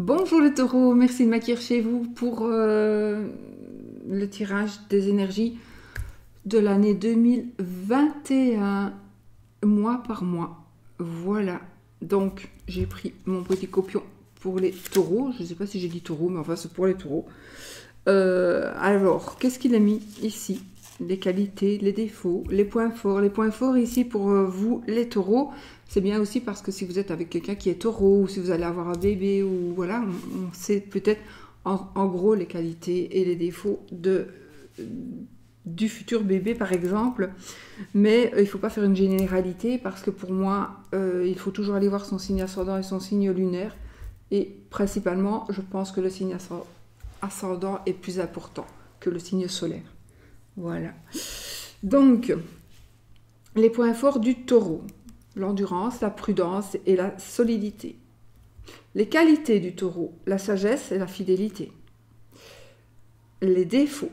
Bonjour les taureaux, merci de m'accueillir chez vous pour le tirage des énergies de l'année 2021, mois par mois. Voilà, donc j'ai pris mon petit copion pour les taureaux. Je ne sais pas si j'ai dit taureau, mais enfin c'est pour les taureaux. Alors, qu'est-ce qu'il a mis ici? Les qualités, les défauts, les points forts. Les points forts ici pour vous, les taureaux, c'est bien aussi parce que si vous êtes avec quelqu'un qui est taureau, ou si vous allez avoir un bébé, ou voilà, on sait peut-être en gros les qualités et les défauts du futur bébé par exemple. Mais il ne faut pas faire une généralité parce que pour moi, il faut toujours aller voir son signe ascendant et son signe lunaire. Et principalement, je pense que le signe ascendant est plus important que le signe solaire. Voilà. Donc, les points forts du taureau. L'endurance, la prudence et la solidité. Les qualités du taureau, la sagesse et la fidélité. Les défauts,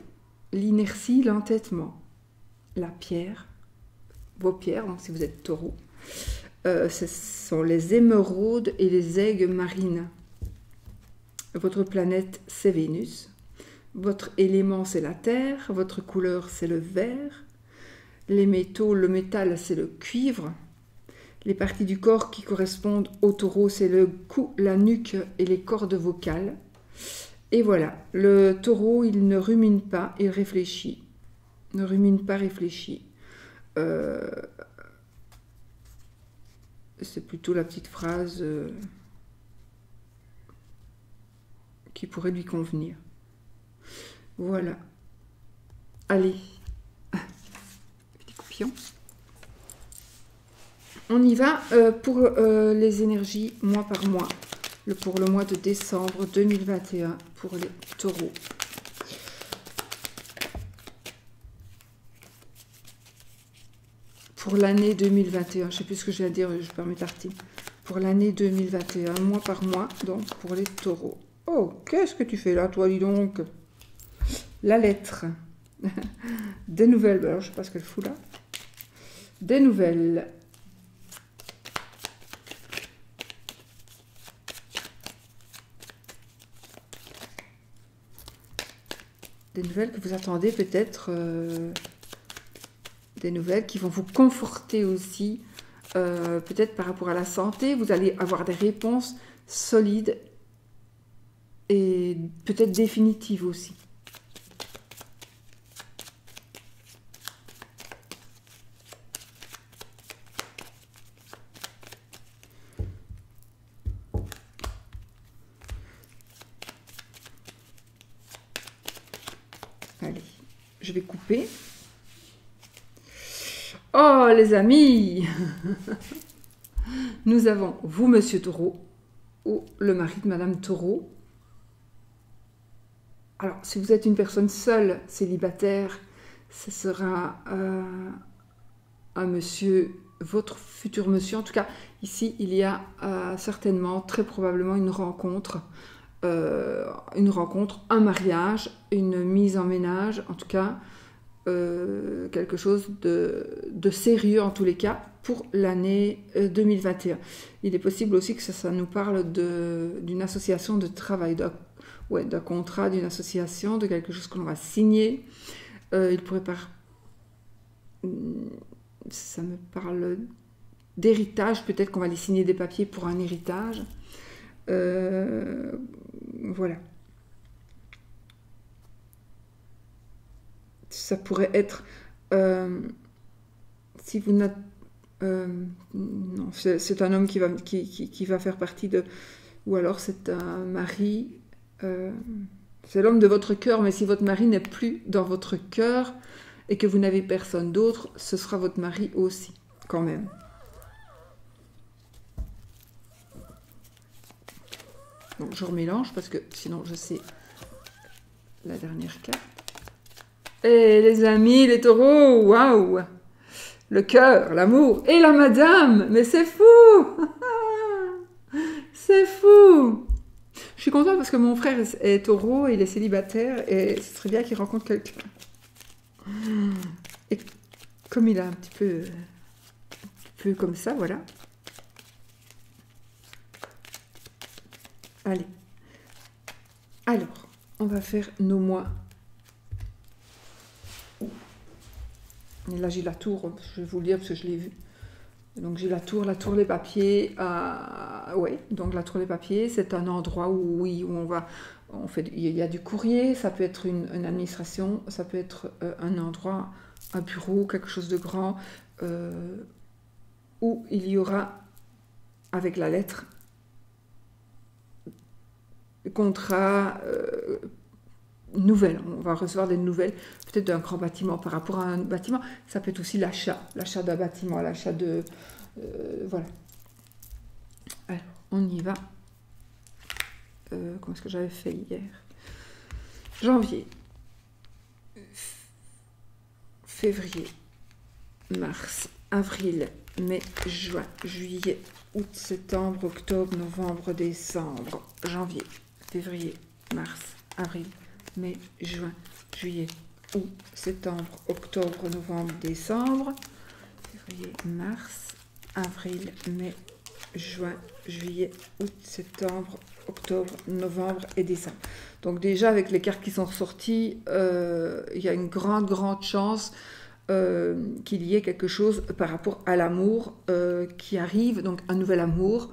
l'inertie, l'entêtement. La pierre, vos pierres, donc si vous êtes taureau, ce sont les émeraudes et les aigues marines. Votre planète, c'est Vénus. Votre élément, c'est la terre. Votre couleur, c'est le vert. Les métaux, le métal, c'est le cuivre. Les parties du corps qui correspondent au taureau, c'est le cou, la nuque et les cordes vocales. Et voilà, le taureau, il ne rumine pas, il réfléchit. Ne rumine pas, réfléchit. C'est plutôt la petite phrase qui pourrait lui convenir. Voilà. Allez. Petit coupion. On y va pour les énergies mois par mois. Pour le mois de décembre 2021 pour les taureaux. Pour l'année 2021, je ne sais plus ce que je viens de dire, je perds mes tartines. Pour l'année 2021, mois par mois, donc pour les taureaux. Oh, qu'est-ce que tu fais là, toi, dis donc? La lettre. Des nouvelles, alors je ne sais pas ce qu'elle fout là. Des nouvelles. Des nouvelles que vous attendez peut-être, des nouvelles qui vont vous conforter aussi, peut-être par rapport à la santé. Vous allez avoir des réponses solides et peut-être définitives aussi. Allez, je vais couper. Oh, les amis, nous avons vous, Monsieur Taureau, ou le mari de Madame Taureau. Alors, si vous êtes une personne seule, célibataire, ce sera un monsieur, votre futur monsieur. En tout cas, ici, il y a certainement, très probablement, une rencontre, un mariage, une mise en ménage, en tout cas, quelque chose de sérieux en tous les cas pour l'année 2021. Il est possible aussi que ça nous parle d'une association de travail, d'un contrat, d'une association, de quelque chose que l'on va signer. Il pourrait ça me parle d'héritage, peut-être qu'on va aller signer des papiers pour un héritage. Voilà. Ça pourrait être, si vous n'êtes, non, c'est un homme qui va faire partie de, ou alors c'est un mari, c'est l'homme de votre cœur, mais si votre mari n'est plus dans votre cœur et que vous n'avez personne d'autre, ce sera votre mari aussi, quand même. Donc je remélange parce que sinon je sais la dernière carte. Et les amis, les taureaux, waouh! Le cœur, l'amour et la madame, mais c'est fou! C'est fou! Je suis contente parce que mon frère est taureau, il est célibataire et ce serait bien qu'il rencontre quelqu'un. Et comme il a un petit peu comme ça, voilà. Allez, Alors, on va faire nos mois. Et là, j'ai la tour, je vais vous le dire parce que je l'ai vu. Donc, j'ai la tour les papiers. Ouais, donc la tour les papiers, c'est un endroit où, oui, où il y a du courrier, ça peut être une administration, ça peut être un endroit, un bureau, quelque chose de grand, où il y aura, avec la lettre, contrat, nouvelles. On va recevoir des nouvelles, peut-être d'un grand bâtiment par rapport à un bâtiment. Ça peut être aussi l'achat d'un bâtiment, l'achat de... voilà. Alors, on y va. Comment est-ce que j'avais fait hier? Janvier, février, mars, avril, mai, juin, juillet, août, septembre, octobre, novembre, décembre, janvier, février, mars, avril, mai, juin, juillet, août, septembre, octobre, novembre, décembre, février, mars, avril, mai, juin, juillet, août, septembre, octobre, novembre et décembre. Donc déjà avec les cartes qui sont sorties, il y a une grande chance qu'il y ait quelque chose par rapport à l'amour qui arrive, donc un nouvel amour,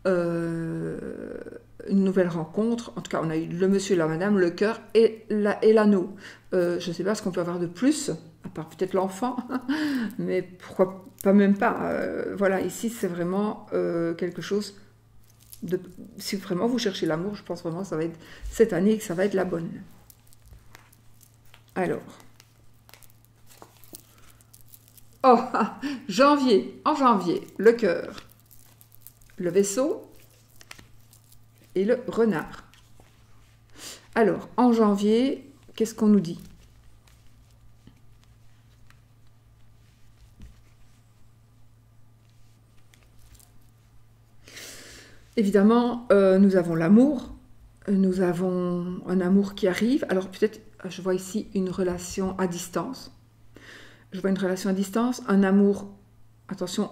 une nouvelle rencontre. En tout cas, on a eu le monsieur et la madame, le cœur et l'anneau. Je ne sais pas ce qu'on peut avoir de plus, à part peut-être l'enfant, mais pourquoi pas même pas. Voilà, ici c'est vraiment quelque chose de... Si vraiment vous cherchez l'amour, je pense vraiment que ça va être cette année que ça va être la bonne. Alors... Oh, janvier, en janvier, le cœur, le vaisseau et le renard. Alors, en janvier, qu'est-ce qu'on nous dit? Évidemment, nous avons l'amour, nous avons un amour qui arrive. Alors peut-être, je vois ici une relation à distance. Je vois une relation à distance, un amour, attention,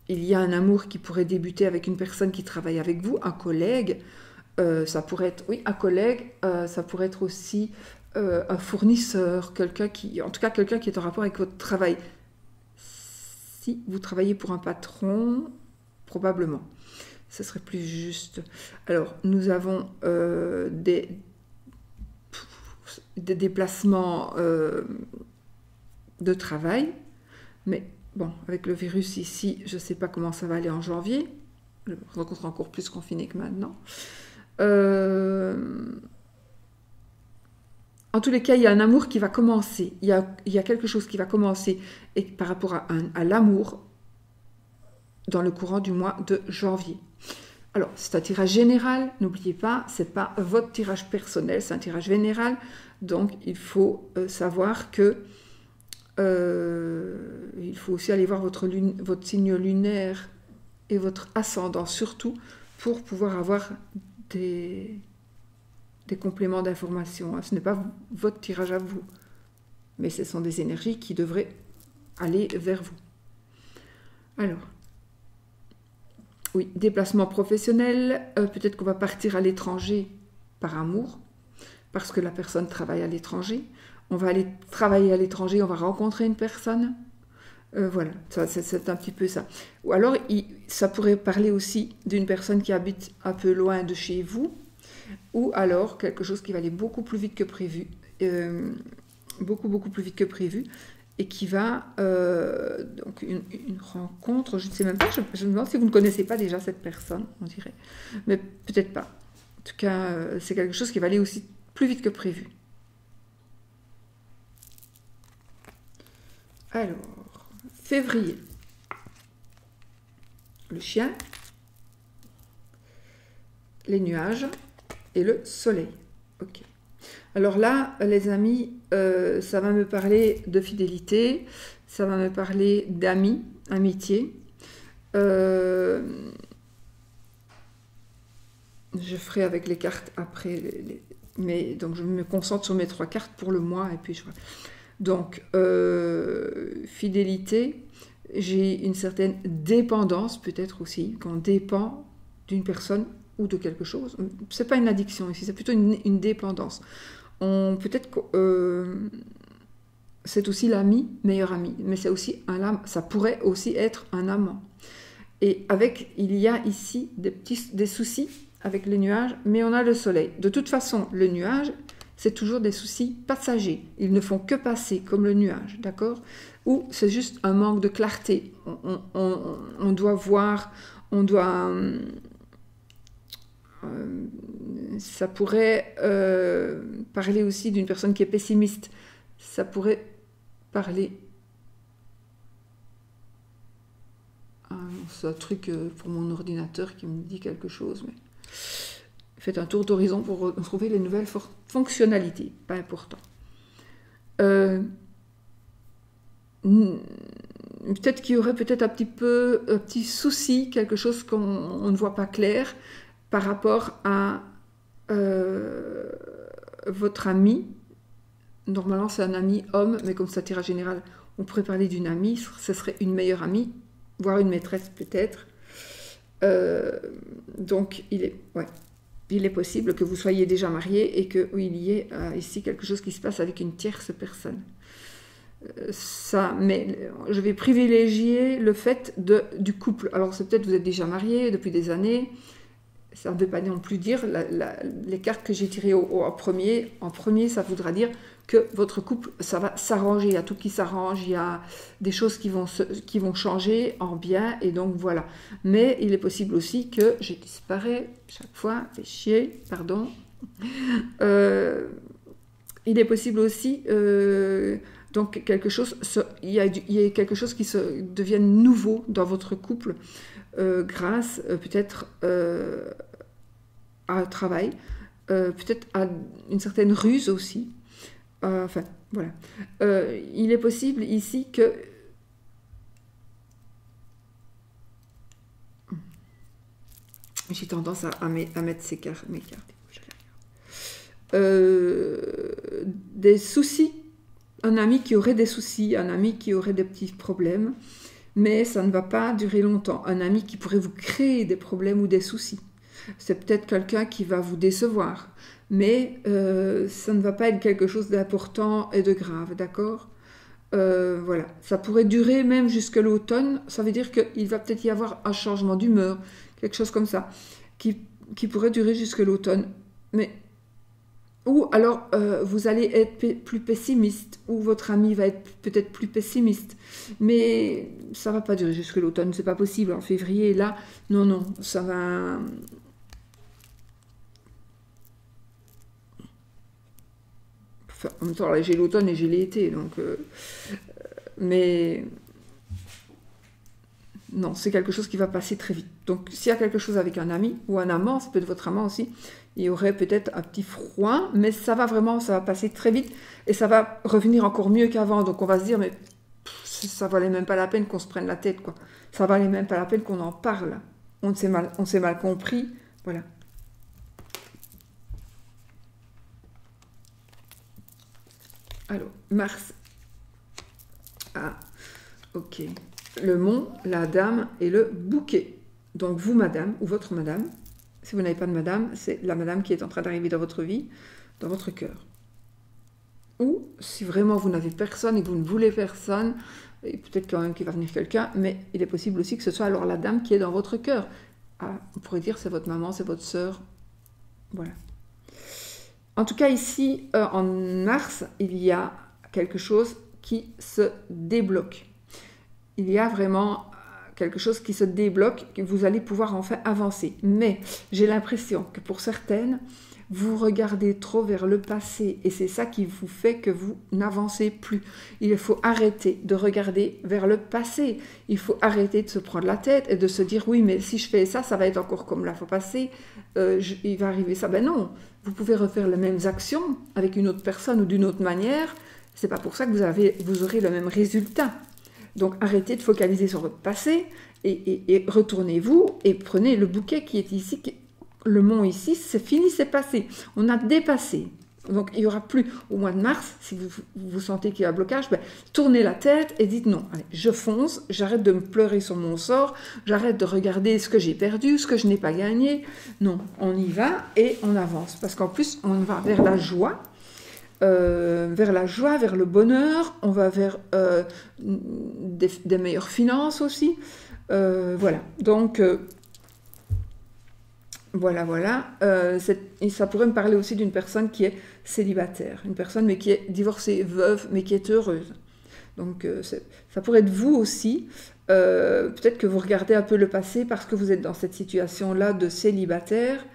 il y a un amour qui pourrait débuter avec une personne qui travaille avec vous, un collègue, ça pourrait être, oui, un collègue, ça pourrait être aussi un fournisseur, en tout cas quelqu'un qui est en rapport avec votre travail. Si vous travaillez pour un patron, probablement, ce serait plus juste. Alors, nous avons des déplacements de travail, mais bon, avec le virus ici, je ne sais pas comment ça va aller en janvier. Je rencontre encore plus confiné que maintenant. En tous les cas, il y a un amour qui va commencer. Il y a quelque chose qui va commencer et par rapport à l'amour dans le courant du mois de janvier. Alors, c'est un tirage général, n'oubliez pas, ce n'est pas votre tirage personnel, c'est un tirage général. Donc, il faut savoir que il faut aussi aller voir votre signe lunaire et votre ascendant surtout pour pouvoir avoir des compléments d'information. Ce n'est pas votre tirage à vous, mais ce sont des énergies qui devraient aller vers vous. Alors, oui, déplacement professionnel, peut-être qu'on va partir à l'étranger par amour, parce que la personne travaille à l'étranger. On va aller travailler à l'étranger, on va rencontrer une personne. Voilà, c'est un petit peu ça. Ou alors, ça pourrait parler aussi d'une personne qui habite un peu loin de chez vous, ou alors quelque chose qui va aller beaucoup plus vite que prévu, beaucoup plus vite que prévu, et qui va, donc une rencontre, je ne sais même pas, je me demande si vous ne connaissez pas déjà cette personne, on dirait, mais peut-être pas. En tout cas, c'est quelque chose qui va aller aussi plus vite que prévu. Alors, février, le chien, les nuages et le soleil. Ok. Alors là, les amis, ça va me parler de fidélité, ça va me parler d'amis, amitié. Je ferai avec les cartes après, mais donc je me concentre sur mes 3 cartes pour le mois et puis je... Donc, fidélité, j'ai une certaine dépendance peut-être aussi, qu'on dépend d'une personne ou de quelque chose. C'est pas une addiction ici, c'est plutôt une dépendance. Peut-être que c'est aussi l'ami, meilleur ami, mais c'est aussi ça pourrait aussi être un amant. Et il y a ici des soucis avec les nuages, mais on a le soleil. De toute façon, le nuage, c'est toujours des soucis passagers. Ils ne font que passer, comme le nuage, d'accord? Ou c'est juste un manque de clarté. On doit voir, ça pourrait parler aussi d'une personne qui est pessimiste. Ça pourrait parler... c'est un truc pour mon ordinateur qui me dit quelque chose, mais... Faites un tour d'horizon pour retrouver les nouvelles fonctionnalités. Pas important. Peut-être qu'il y aurait peut-être un petit souci, quelque chose qu'on ne voit pas clair par rapport à votre ami. Normalement, c'est un ami homme, mais comme ça, tirage général, on pourrait parler d'une amie. Ce serait une meilleure amie, voire une maîtresse peut-être. Donc, il est possible que vous soyez déjà marié et qu'il y ait ici quelque chose qui se passe avec une tierce personne. Mais je vais privilégier le fait du couple. Alors, c'est peut-être vous êtes déjà marié depuis des années. Ça ne veut pas non plus dire, les cartes que j'ai tirées en premier, ça voudra dire que votre couple, ça va s'arranger. Il y a tout qui s'arrange, il y a des choses qui vont changer en bien, et donc voilà. Mais il est possible aussi que j'ai disparu chaque fois, fait chier, pardon. Il est possible aussi, donc il y a quelque chose qui se devienne nouveau dans votre couple, grâce peut-être à un travail, peut-être à une certaine ruse aussi. Enfin, voilà. Il est possible ici que... J'ai tendance à mettre mes cartes. Des soucis. Un ami qui aurait des soucis, un ami qui aurait des petits problèmes, mais ça ne va pas durer longtemps. Un ami qui pourrait vous créer des problèmes ou des soucis. C'est peut-être quelqu'un qui va vous décevoir, mais ça ne va pas être quelque chose d'important et de grave, d'accord? Voilà, ça pourrait durer même jusque l'automne. Ça veut dire qu'il va peut-être y avoir un changement d'humeur, quelque chose comme ça, qui pourrait durer jusque l'automne. Mais ou alors vous allez être plus pessimiste, ou votre ami va être peut-être plus pessimiste, mais ça va pas durer jusque l'automne, c'est pas possible. En février, là, non, ça va... Enfin, en même temps, là, j'ai l'automne et j'ai l'été, donc... mais... Non, c'est quelque chose qui va passer très vite. Donc, s'il y a quelque chose avec un ami, ou un amant, ça peut être votre amant aussi, il y aurait peut-être un petit froid, mais ça va passer très vite, et ça va revenir encore mieux qu'avant. Donc, on va se dire, mais ça valait même pas la peine qu'on se prenne la tête, quoi. Ça valait même pas la peine qu'on en parle. On s'est mal compris, voilà. Alors, Mars. Ah, ok. Le mont, la dame et le bouquet. Donc vous, madame, ou votre madame, si vous n'avez pas de madame, c'est la madame qui est en train d'arriver dans votre vie, dans votre cœur. Ou, si vraiment vous n'avez personne et que vous ne voulez personne, et peut-être quand même qu'il va venir quelqu'un, mais il est possible aussi que ce soit alors la dame qui est dans votre cœur. Ah, on pourrait dire c'est votre maman, c'est votre sœur. Voilà. En tout cas, ici, en mars, il y a quelque chose qui se débloque. Il y a vraiment quelque chose qui se débloque, que vous allez pouvoir enfin avancer. Mais j'ai l'impression que pour certaines, vous regardez trop vers le passé et c'est ça qui vous fait que vous n'avancez plus. Il faut arrêter de regarder vers le passé. Il faut arrêter de se prendre la tête et de se dire oui, mais si je fais ça, ça va être encore comme la fois passée, il va arriver ça. Ben non, vous pouvez refaire les mêmes actions avec une autre personne ou d'une autre manière. C'est pas pour ça que vous aurez le même résultat. Donc arrêtez de focaliser sur votre passé et retournez-vous et prenez le bouquet qui est ici, le mont ici, c'est fini, c'est passé. On a dépassé. Donc, il n'y aura plus, au mois de mars, si vous sentez qu'il y a un blocage, ben, tournez la tête et dites non. Allez, je fonce, j'arrête de me pleurer sur mon sort, j'arrête de regarder ce que j'ai perdu, ce que je n'ai pas gagné. Non, on y va et on avance. Parce qu'en plus, on va vers la joie, vers le bonheur, on va vers des meilleures finances aussi. Voilà, donc... Voilà. Et ça pourrait me parler aussi d'une personne qui est célibataire, une personne mais qui est divorcée, veuve, mais qui est heureuse. Donc ça pourrait être vous aussi. Peut-être que vous regardez un peu le passé parce que vous êtes dans cette situation-là de célibataire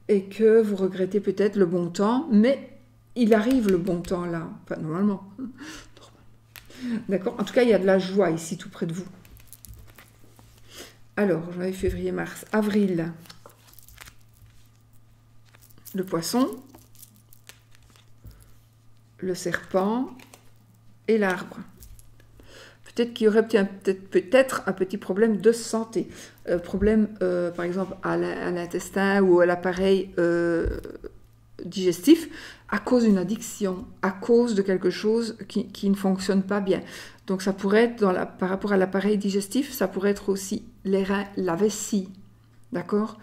et que vous regrettez peut-être le bon temps, mais il arrive le bon temps là. Enfin, normalement. D'accord ? En tout cas, il y a de la joie ici, tout près de vous. Alors, janvier, février, mars, avril. Le poisson, le serpent et l'arbre. Peut-être qu'il y aurait peut-être un petit problème de santé. Problème, par exemple, à l'intestin ou à l'appareil digestif, à cause d'une addiction, à cause de quelque chose qui ne fonctionne pas bien. Donc ça pourrait être, par rapport à l'appareil digestif, ça pourrait être aussi les reins, la vessie. D'accord ?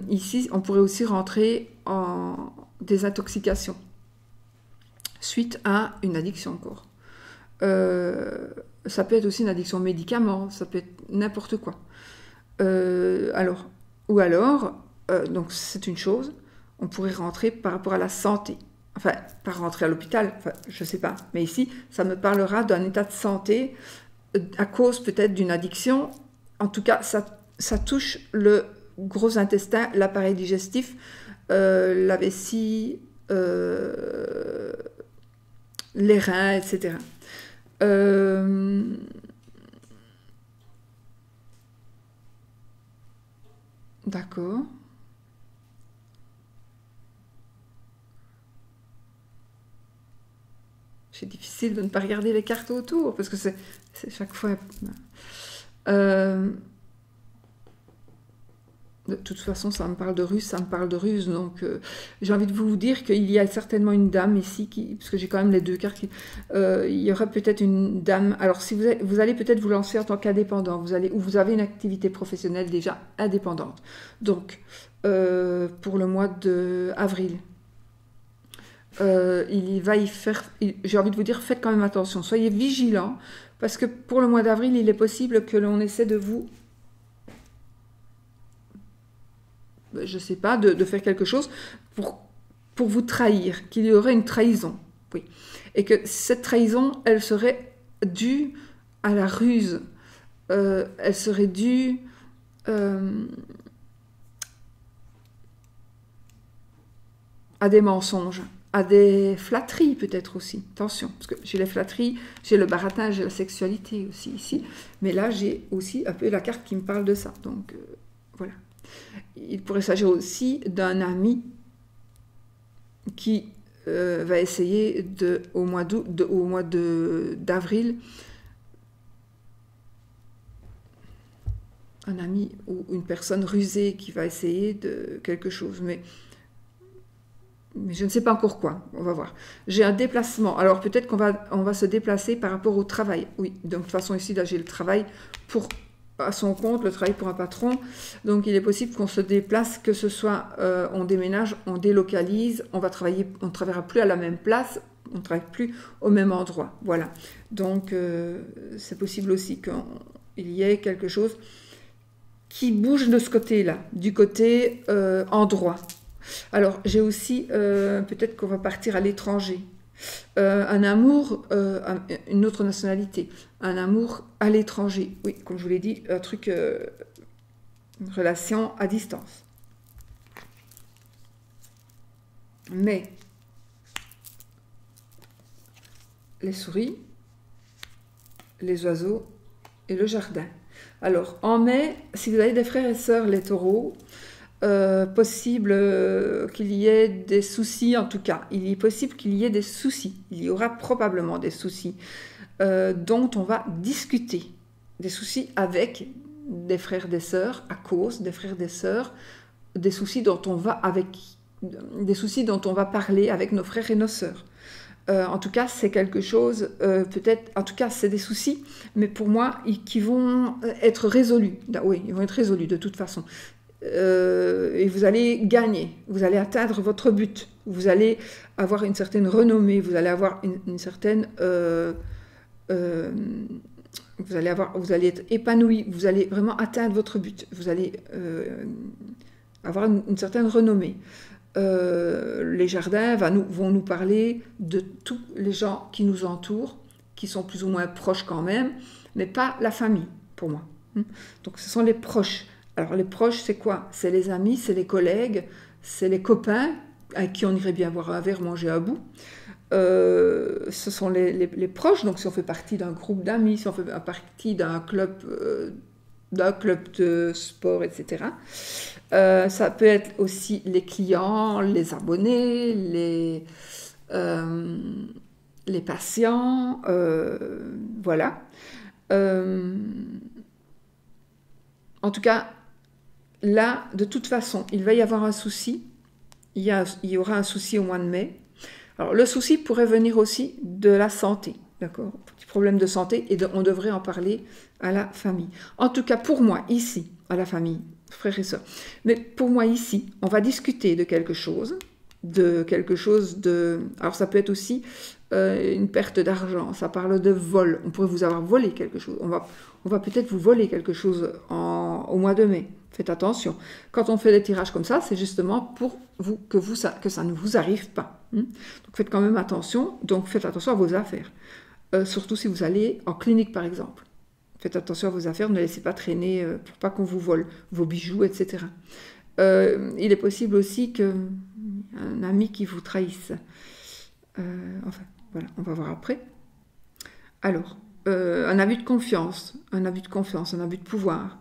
Ici, on pourrait aussi rentrer en désintoxication suite à une addiction encore. Ça peut être aussi une addiction aux médicaments, ça peut être n'importe quoi. Donc c'est une chose, on pourrait rentrer par rapport à la santé. Enfin, pas rentrer à l'hôpital, enfin, je ne sais pas. Mais ici, ça me parlera d'un état de santé à cause peut-être d'une addiction. En tout cas, ça touche le gros intestin, l'appareil digestif, la vessie, les reins, etc. D'accord. C'est difficile de ne pas regarder les cartes autour, parce que c'est chaque fois... De toute façon, ça me parle de ruse, donc j'ai envie de vous dire qu'il y a certainement une dame ici, parce que j'ai quand même les deux cartes, il y aura peut-être une dame, alors si vous allez peut-être vous lancer en tant qu'indépendant, ou vous avez une activité professionnelle déjà indépendante, donc pour le mois d'avril, j'ai envie de vous dire, faites quand même attention, soyez vigilants, parce que pour le mois d'avril, il est possible que l'on essaie de vous... je ne sais pas, de faire quelque chose pour vous trahir, qu'il y aurait une trahison, oui. Et que cette trahison, elle serait due à la ruse, elle serait due à des mensonges, à des flatteries peut-être aussi, attention, parce que j'ai les flatteries, j'ai le baratin, j'ai la sexualité aussi ici, mais là j'ai aussi un peu la carte qui me parle de ça, donc voilà. Il pourrait s'agir aussi d'un ami qui va essayer au mois d'avril, un ami ou une personne rusée qui va essayer de quelque chose, mais je ne sais pas encore quoi, on va voir. J'ai un déplacement, alors peut-être qu'on va se déplacer par rapport au travail, oui, donc de toute façon ici, là j'ai le travail à son compte, le travail pour un patron, donc il est possible qu'on se déplace, que ce soit on déménage, on délocalise, on ne travaillera plus à la même place, on ne travaille plus au même endroit, voilà. Donc c'est possible aussi qu'il y ait quelque chose qui bouge de ce côté-là, du côté endroit. Alors j'ai aussi, peut-être qu'on va partir à l'étranger, un amour, une autre nationalité, un amour à l'étranger, oui, comme je vous l'ai dit, un truc, une relation à distance. Mais les souris, les oiseaux et le jardin. Alors en mai, si vous avez des frères et sœurs, les taureaux, possible qu'il y ait des soucis, en tout cas, il est possible qu'il y ait des soucis, il y aura probablement des soucis dont on va discuter, des soucis avec des frères, des sœurs, à cause des frères, des sœurs, des soucis dont on va avec des soucis dont on va parler avec nos frères et nos sœurs. En tout cas, c'est quelque chose, peut-être, en tout cas, c'est des soucis, mais pour moi, qui vont être résolus. Oui, ils vont être résolus de toute façon. Et vous allez gagner, vous allez atteindre votre but, vous allez avoir une certaine renommée, vous allez avoir une certaine... vous allez être épanoui, vous allez vraiment atteindre votre but, vous allez avoir une certaine renommée. Les jardins vont nous parler de tous les gens qui nous entourent, qui sont plus ou moins proches quand même, mais pas la famille, pour moi. Donc ce sont les proches. Alors les proches, c'est quoi? C'est les amis, c'est les collègues, c'est les copains avec qui on irait bien boire un verre, manger un bout. Ce sont les proches, donc si on fait partie d'un groupe d'amis, si on fait partie d'un club de sport, etc. Ça peut être aussi les clients, les abonnés, les patients, voilà. En tout cas, là, de toute façon, il va y avoir un souci. Il y aura un souci au mois de mai. Alors, le souci pourrait venir aussi de la santé, d'accord? Petit problème de santé, et on devrait en parler à la famille. En tout cas, pour moi, ici, à la famille, frères et sœurs, mais pour moi, ici, on va discuter de quelque chose Alors, ça peut être aussi une perte d'argent, ça parle de vol. On pourrait vous avoir volé quelque chose. On va peut-être vous voler quelque chose au mois de mai. Faites attention. Quand on fait des tirages comme ça, c'est justement pour vous que ça ne vous arrive pas. Donc faites quand même attention. Donc faites attention à vos affaires. Surtout si vous allez en clinique par exemple. Faites attention à vos affaires. Ne laissez pas traîner pour pas qu'on vous vole vos bijoux, etc. Il est possible aussi qu'un ami qui vous trahisse. Enfin, voilà, on va voir après. Alors, un abus de confiance, un abus de pouvoir.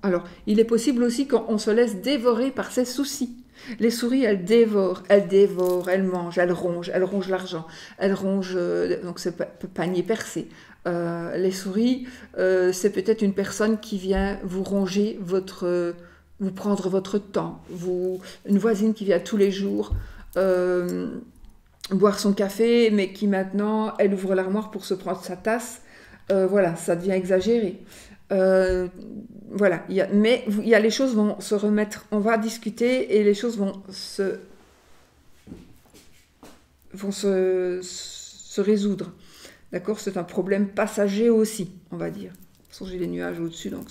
Alors, il est possible aussi qu'on se laisse dévorer par ses soucis. Les souris, elles dévorent, elles mangent, elles rongent l'argent, elles rongent donc ce panier percé. Les souris, c'est peut-être une personne qui vient vous ronger vous prendre votre temps, une voisine qui vient tous les jours boire son café, mais qui maintenant, elle ouvre l'armoire pour se prendre sa tasse. Voilà, ça devient exagéré. Voilà, les choses vont se remettre, on va discuter et les choses vont se résoudre. D'accord? C'est un problème passager aussi, on va dire. De toute façon, j'ai les nuages au-dessus, donc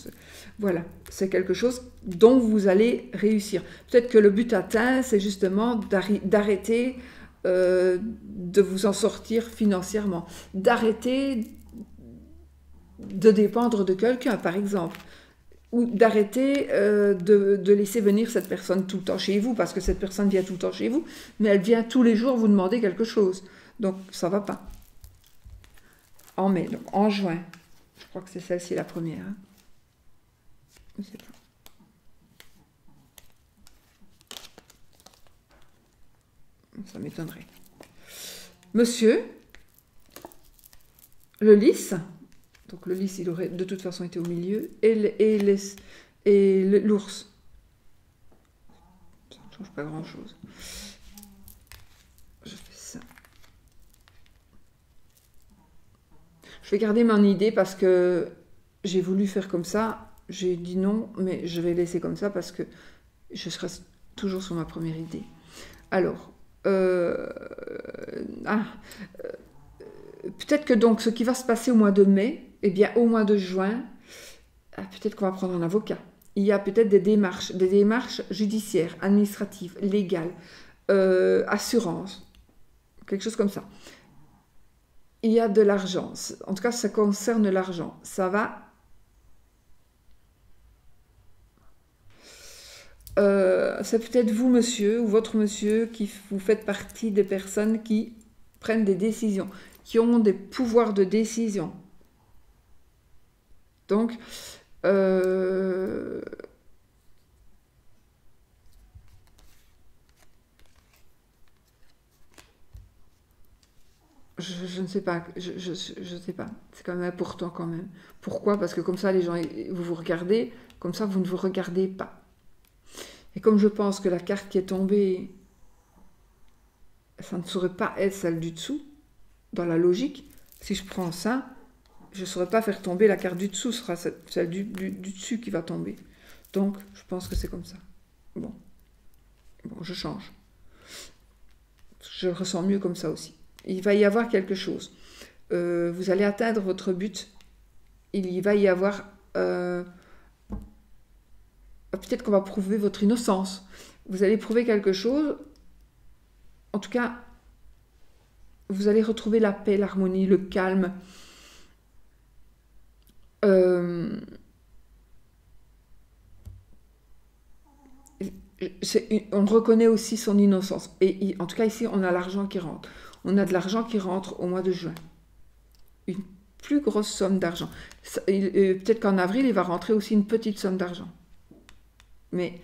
voilà, c'est quelque chose dont vous allez réussir. Peut-être que le but atteint, c'est justement d'arrêter de vous en sortir financièrement, d'arrêter de dépendre de quelqu'un, par exemple, ou d'arrêter de laisser venir cette personne tout le temps chez vous, parce que cette personne vient tout le temps chez vous, mais elle vient tous les jours vous demander quelque chose. Donc, ça ne va pas. En mai, donc en juin. Je crois que c'est celle-ci la première. Hein. Je sais pas. Ça m'étonnerait. Monsieur, le lys, donc le lys, il aurait de toute façon été au milieu, et l'ours. Ça ne change pas grand-chose. Je fais ça. Je vais garder mon idée parce que j'ai voulu faire comme ça. J'ai dit non, mais je vais laisser comme ça parce que je serai toujours sur ma première idée. Alors, peut-être que donc ce qui va se passer au mois de mai, eh bien au mois de juin, peut-être qu'on va prendre un avocat. Il y a peut-être des démarches judiciaires, administratives, légales, assurances, quelque chose comme ça. Il y a de l'argent. En tout cas, ça concerne l'argent. Ça va. C'est peut-être vous, monsieur, ou votre monsieur, qui vous faites partie des personnes qui prennent des décisions, qui ont des pouvoirs de décision. Donc, je ne sais pas, je sais pas. C'est quand même important quand même. Pourquoi? Parce que comme ça, les gens, vous vous regardez, comme ça, vous ne vous regardez pas. Et comme je pense que la carte qui est tombée, ça ne saurait pas être celle du dessous, dans la logique, si je prends ça, je ne saurais pas faire tomber la carte du dessous, ce sera celle du dessus qui va tomber. Donc, je pense que c'est comme ça. Bon, je change. Je ressens mieux comme ça aussi. Il va y avoir quelque chose. Vous allez atteindre votre but. Il y va y avoir... peut-être qu'on va prouver votre innocence. Vous allez prouver quelque chose. En tout cas, vous allez retrouver la paix, l'harmonie, le calme. On reconnaît aussi son innocence. Et en tout cas, ici, on a l'argent qui rentre. On a de l'argent qui rentre au mois de juin. Une plus grosse somme d'argent. Peut-être qu'en avril, il va rentrer aussi une petite somme d'argent. Mais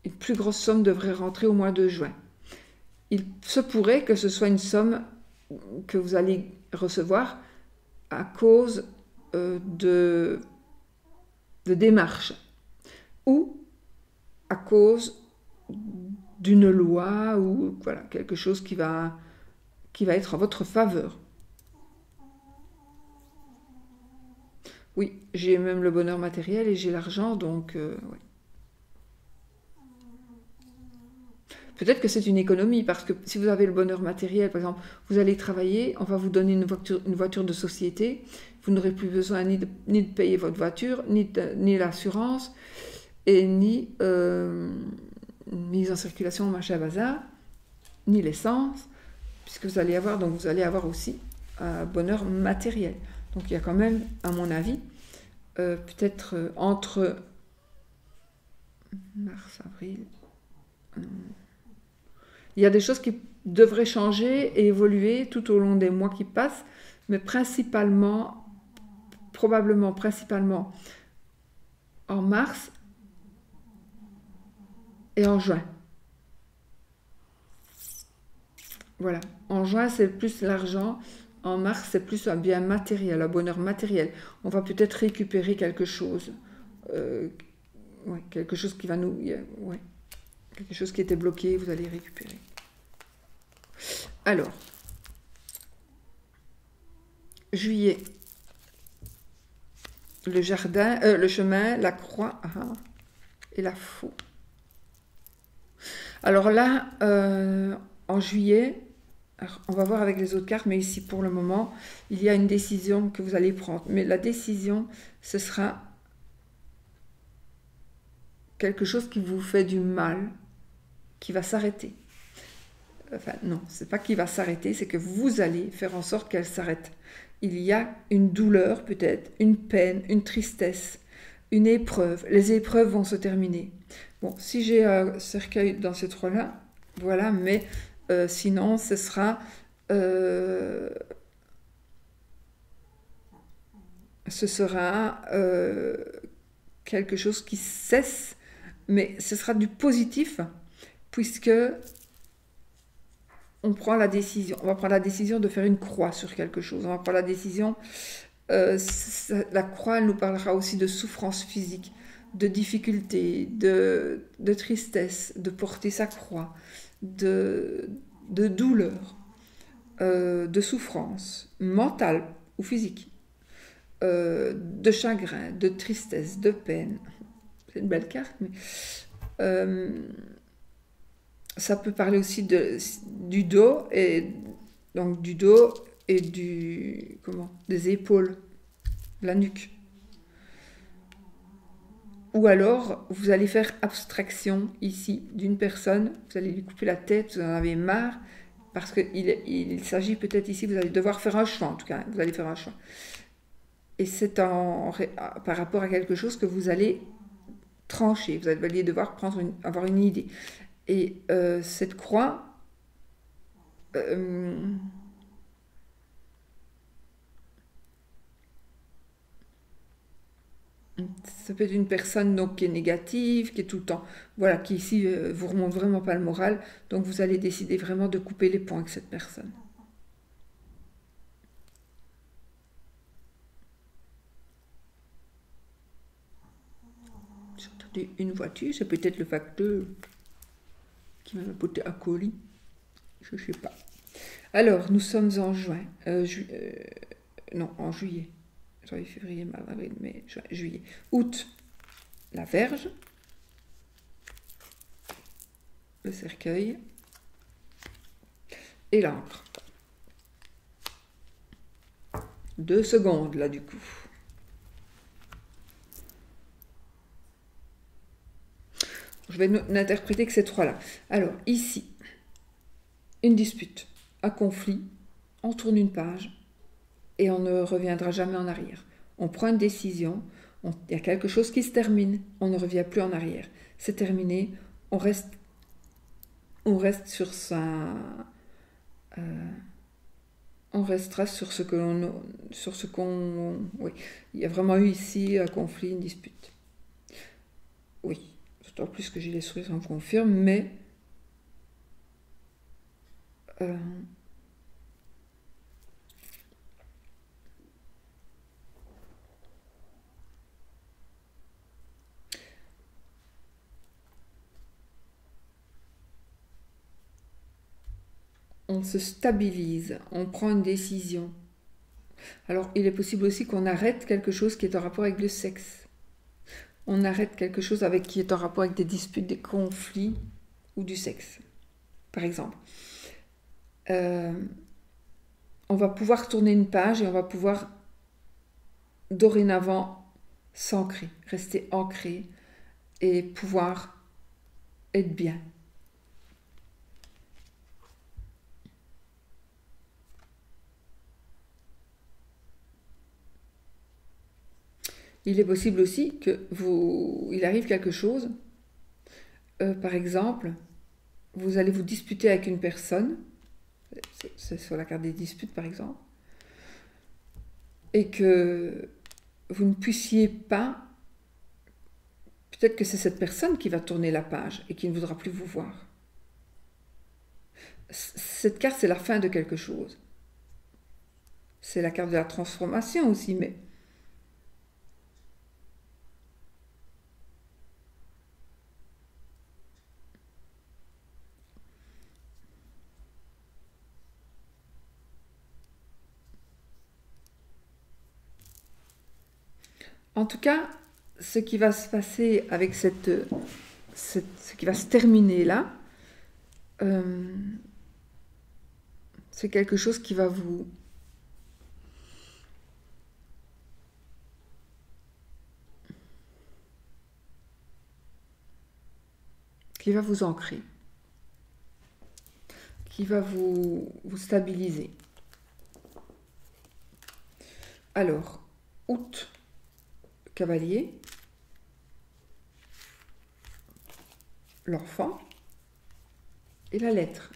une plus grosse somme devrait rentrer au mois de juin. Il se pourrait que ce soit une somme que vous allez recevoir à cause de démarches ou à cause d'une loi ou voilà, quelque chose qui va être en votre faveur. Oui, j'ai même le bonheur matériel et j'ai l'argent, donc ouais. Peut-être que c'est une économie, parce que si vous avez le bonheur matériel, par exemple, vous allez travailler, on va vous donner une voiture de société, vous n'aurez plus besoin ni de payer votre voiture, ni l'assurance, et ni mise en circulation, machin bazar, ni l'essence, puisque vous allez avoir aussi un bonheur matériel. Donc il y a quand même, à mon avis, peut-être entre mars, avril... Il y a des choses qui devraient changer et évoluer tout au long des mois qui passent, mais probablement principalement en mars et en juin. Voilà. En juin, c'est plus l'argent. En mars, c'est plus un bien matériel, un bonheur matériel. On va peut-être récupérer quelque chose. Quelque chose qui va nous... quelque chose qui était bloqué, vous allez récupérer. Alors, juillet, le jardin, le chemin, la croix et la faux. Alors là, en juillet, on va voir avec les autres cartes, mais ici pour le moment, il y a une décision que vous allez prendre. Mais la décision, ce sera quelque chose qui vous fait du mal, qui va s'arrêter. Enfin non, c'est pas qu'il va s'arrêter, c'est que vous allez faire en sorte qu'elle s'arrête. Il y a une douleur peut-être, une peine, une tristesse, une épreuve. Les épreuves vont se terminer. Bon, si j'ai un cercueil dans ces trois-là, voilà, mais sinon ce sera quelque chose qui cesse, mais ce sera du positif, puisque on prend la décision. On va prendre la décision de faire une croix sur quelque chose. On va prendre la décision. La croix, elle nous parlera aussi de souffrance physique, de difficulté, de tristesse, de porter sa croix, de douleur, de souffrance mentale ou physique, de chagrin, de tristesse, de peine. C'est une belle carte, mais... ça peut parler aussi du dos et des épaules, la nuque. Ou alors vous allez faire abstraction ici d'une personne, vous allez lui couper la tête, vous en avez marre, parce qu'il s'agit peut-être ici, vous allez devoir faire un choix, en tout cas, vous allez faire un choix. Et c'est par rapport à quelque chose que vous allez trancher, vous allez devoir avoir une idée. Et cette croix, ça peut être une personne donc, qui est négative, qui est tout le temps, voilà, qui ici vous remonte vraiment pas le moral, donc vous allez décider vraiment de couper les ponts avec cette personne. acheter une voiture. C'est peut-être le facteur qui m'a apporté un colis. Je ne sais pas. Alors, nous sommes en juin. Non, en juillet. Janvier, février, mars, avril, mai, juin, juillet. Août, la Vierge. Le cercueil. Et l'encre. 2 secondes, là, du coup. Je vais n'interpréter que ces trois-là. Alors, ici, une dispute, un conflit, on tourne une page et on ne reviendra jamais en arrière. On prend une décision, il y a quelque chose qui se termine, on ne revient plus en arrière. C'est terminé, on reste sur sa... on restera sur ce qu'on... Oui, il y a vraiment eu ici un conflit, une dispute. Oui. D'autant plus que j'ai les souris, ça me confirme, mais on se stabilise, on prend une décision. Alors, il est possible aussi qu'on arrête quelque chose qui est en rapport avec le sexe. On arrête quelque chose qui est en rapport avec des disputes, des conflits ou du sexe, par exemple. On va pouvoir tourner une page et on va pouvoir dorénavant s'ancrer, rester ancré et pouvoir être bien. Il est possible aussi il arrive quelque chose, par exemple, vous allez vous disputer avec une personne, c'est sur la carte des disputes par exemple, et que vous ne puissiez pas, peut-être que c'est cette personne qui va tourner la page et qui ne voudra plus vous voir. Cette carte, c'est la fin de quelque chose. C'est la carte de la transformation aussi, mais... En tout cas, ce qui va se passer avec ce qui va se terminer là, c'est quelque chose qui va vous... qui va vous ancrer, qui va vous stabiliser. Alors, août, cavalier, l'enfant et la lettre.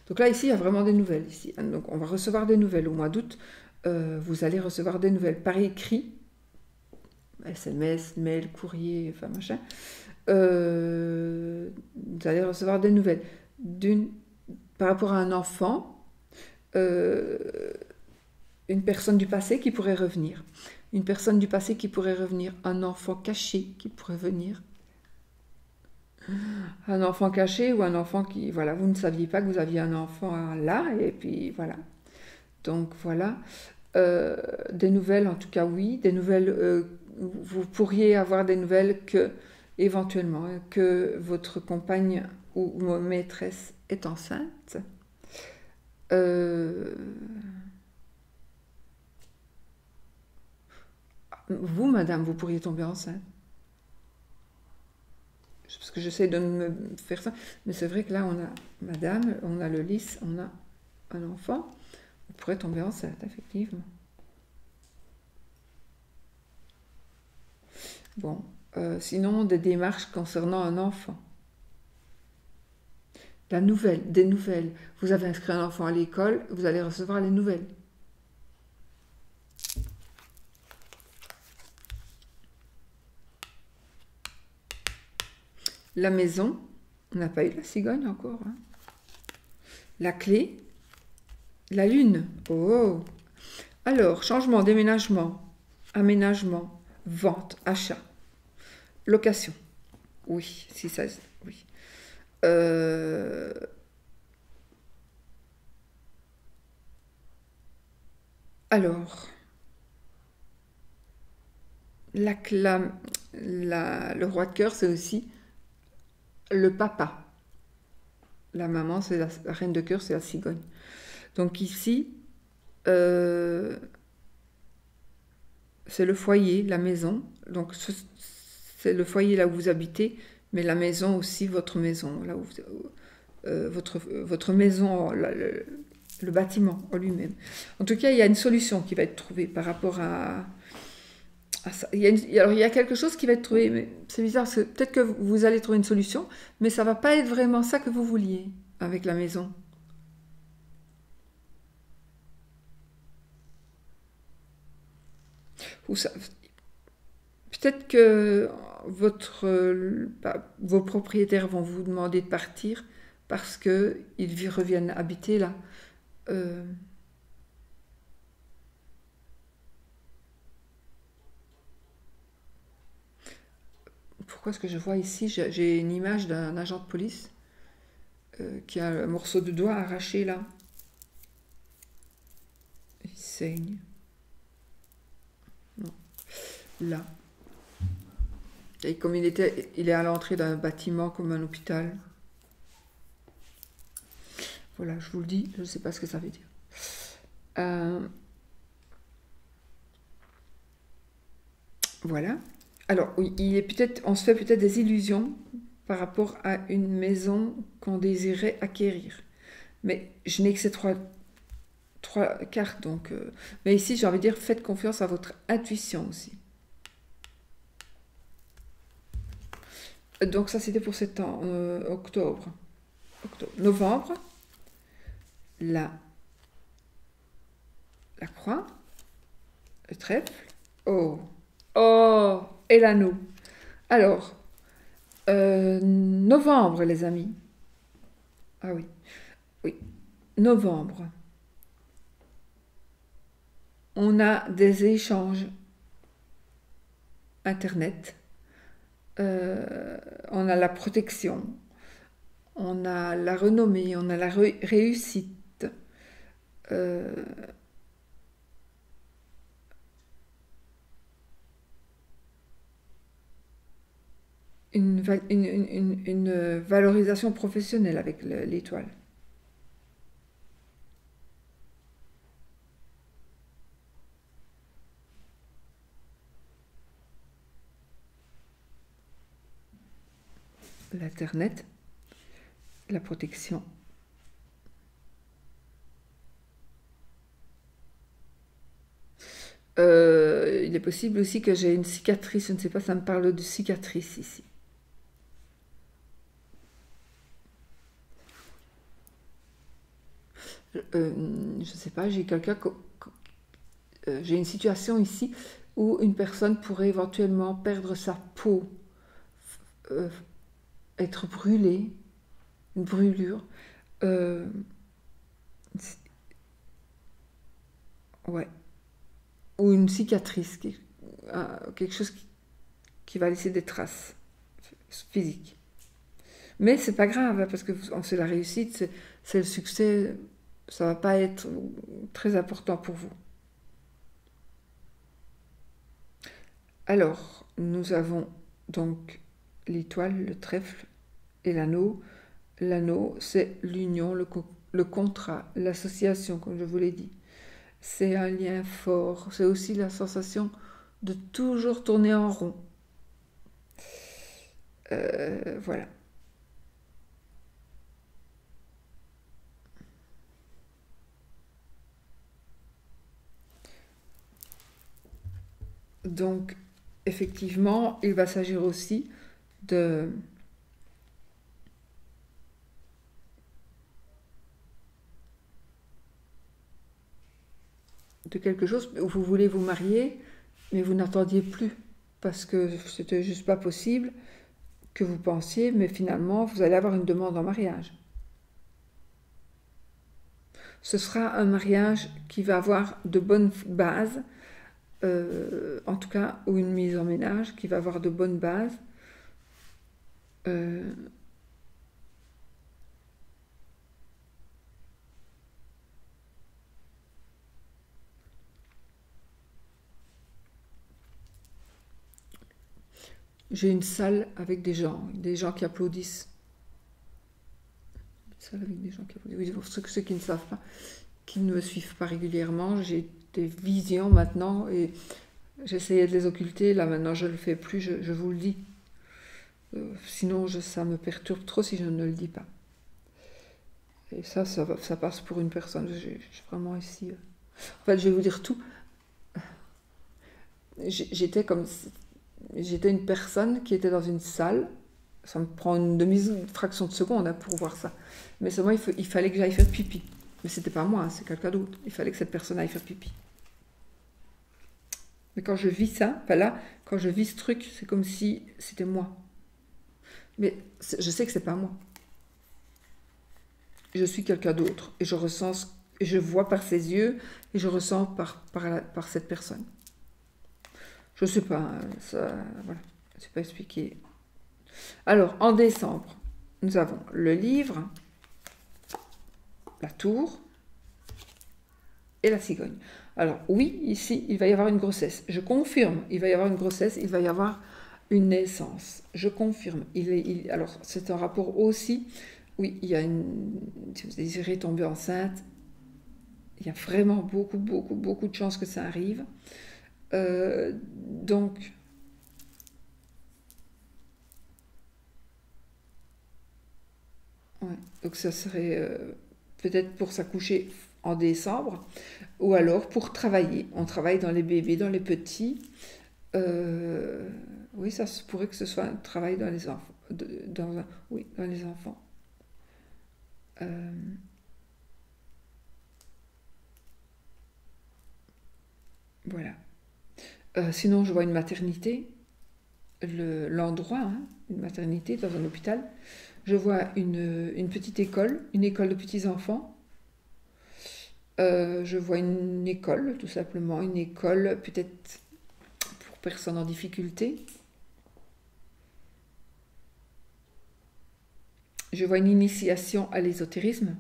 Donc là, ici, il y a vraiment des nouvelles. Ici. Donc, on va recevoir des nouvelles. Au mois d'août, vous allez recevoir des nouvelles par écrit, SMS, mail, courrier, enfin machin. Vous allez recevoir des nouvelles. Par rapport à un enfant, une personne du passé qui pourrait revenir. Une personne du passé qui pourrait revenir. Un enfant caché qui pourrait venir. Un enfant caché ou un enfant qui... Voilà, vous ne saviez pas que vous aviez un enfant là, et puis voilà. Donc voilà. Des nouvelles, en tout cas, oui. Des nouvelles... vous pourriez avoir des nouvelles éventuellement, que votre compagne ou maîtresse est enceinte. Vous, madame, vous pourriez tomber enceinte. Parce que j'essaie de me faire ça. Mais c'est vrai que là, on a madame, on a le lys, on a un enfant. Vous pourrez tomber enceinte, effectivement. Bon. Sinon, des démarches concernant un enfant. Des nouvelles. Vous avez inscrit un enfant à l'école, vous allez recevoir les nouvelles. La maison, on n'a pas eu la cigogne encore. Hein. La clé, la lune. Oh. Alors, changement, déménagement, aménagement, vente, achat, location. Oui, si ça, oui. Euh, alors, la, cla- le roi de cœur, c'est aussi le papa. La maman, c'est la reine de cœur, c'est la cigogne. Donc ici, euh, c'est le foyer, la maison. Donc c'est le foyer là où vous habitez, mais la maison aussi, votre maison, là où votre maison, le bâtiment en lui-même. En tout cas, il y a une solution qui va être trouvée par rapport à ça. Alors, il y a quelque chose qui va être trouvé, mais c'est bizarre, parce que peut-être que vous allez trouver une solution, mais ça va pas être vraiment ça que vous vouliez avec la maison. Ou ça, peut-être que vos propriétaires vont vous demander de partir parce qu'ils reviennent habiter là. Euh, Pourquoi est-ce que je vois ici, j'ai une image d'un agent de police qui a un morceau de doigt arraché là. Il saigne. Non. Là. Et comme il est à l'entrée d'un bâtiment comme un hôpital. Voilà, je vous le dis, je ne sais pas ce que ça veut dire. Euh, voilà. Alors, oui, on se fait peut-être des illusions par rapport à une maison qu'on désirait acquérir. Mais je n'ai que ces trois cartes, donc. Mais ici, j'ai envie de dire, faites confiance à votre intuition aussi. Donc ça, c'était pour octobre. Novembre, la, la croix, le trèfle. Oh, oh, et l'anneau. Alors, novembre, les amis. Ah oui, oui. Novembre. On a des échanges Internet. On a la protection. On a la renommée. On a la réussite. euh, une valorisation professionnelle avec l'étoile. L'Internet, la protection. Il est possible aussi que j'ai une cicatrice, je ne sais pas, ça me parle de cicatrice ici. Je ne sais pas, j'ai une situation ici où une personne pourrait éventuellement perdre sa peau, euh, être brûlée, une brûlure. Euh, ouais. Ou une cicatrice, quelque chose qui va laisser des traces physiques. Mais c'est pas grave, hein, parce que c'est la réussite, c'est le succès, ça va pas être très important pour vous. Alors, nous avons donc l'étoile, le trèfle et l'anneau. L'anneau, c'est l'union, le contrat, l'association, comme je vous l'ai dit. C'est un lien fort, c'est aussi la sensation de toujours tourner en rond. Voilà. Donc, effectivement, il va s'agir aussi de, de quelque chose où vous voulez vous marier, mais vous n'attendiez plus parce que c'était juste pas possible que vous pensiez, mais finalement, vous allez avoir une demande en mariage. Ce sera un mariage qui va avoir de bonnes bases, en tout cas, ou une mise en ménage qui va avoir de bonnes bases. Euh, j'ai une salle avec des gens qui applaudissent. Une salle avec des gens qui applaudissent. Oui, pour ceux qui ne savent pas, qui ne me suivent pas régulièrement, j'ai des visions maintenant et j'essayais de les occulter. Là maintenant, je ne le fais plus, je vous le dis. Sinon, ça me perturbe trop si je ne le dis pas. Et ça passe pour une personne. J'ai vraiment ici. En fait, je vais vous dire tout. J'étais comme. J'étais une personne qui était dans une salle. Ça me prend une demi-fraction de seconde pour voir ça. Mais seulement, il fallait que j'aille faire pipi. Mais c'était pas moi, c'est quelqu'un d'autre. Il fallait que cette personne aille faire pipi. Mais quand je vis ça, enfin là, quand je vis ce truc, c'est comme si c'était moi. Mais je sais que c'est pas moi. Je suis quelqu'un d'autre. Et je ressens, et je vois par ses yeux, et je ressens par cette personne. Je sais pas, ça, voilà, je sais pas expliquer. Alors, en décembre, nous avons le livre, la tour et la cigogne. Alors, oui, ici, il va y avoir une grossesse. Je confirme, il va y avoir une grossesse, il va y avoir une naissance. Je confirme. Alors, c'est un rapport aussi. Oui, il y a si vous désirez tomber enceinte, il y a vraiment beaucoup, beaucoup, beaucoup de chances que ça arrive. Donc, ouais, donc ça serait peut-être pour s'accoucher en décembre, ou alors pour travailler. On travaille dans les bébés, dans les petits. Euh, oui, ça se pourrait que ce soit un travail dans les enfants. Oui, dans les enfants. Euh, voilà. Sinon, je vois une maternité, l'endroit, hein, une maternité dans un hôpital. Je vois une petite école, une école de petits-enfants. Je vois une école, tout simplement, une école peut-être pour personnes en difficulté. Je vois une initiation à l'ésotérisme.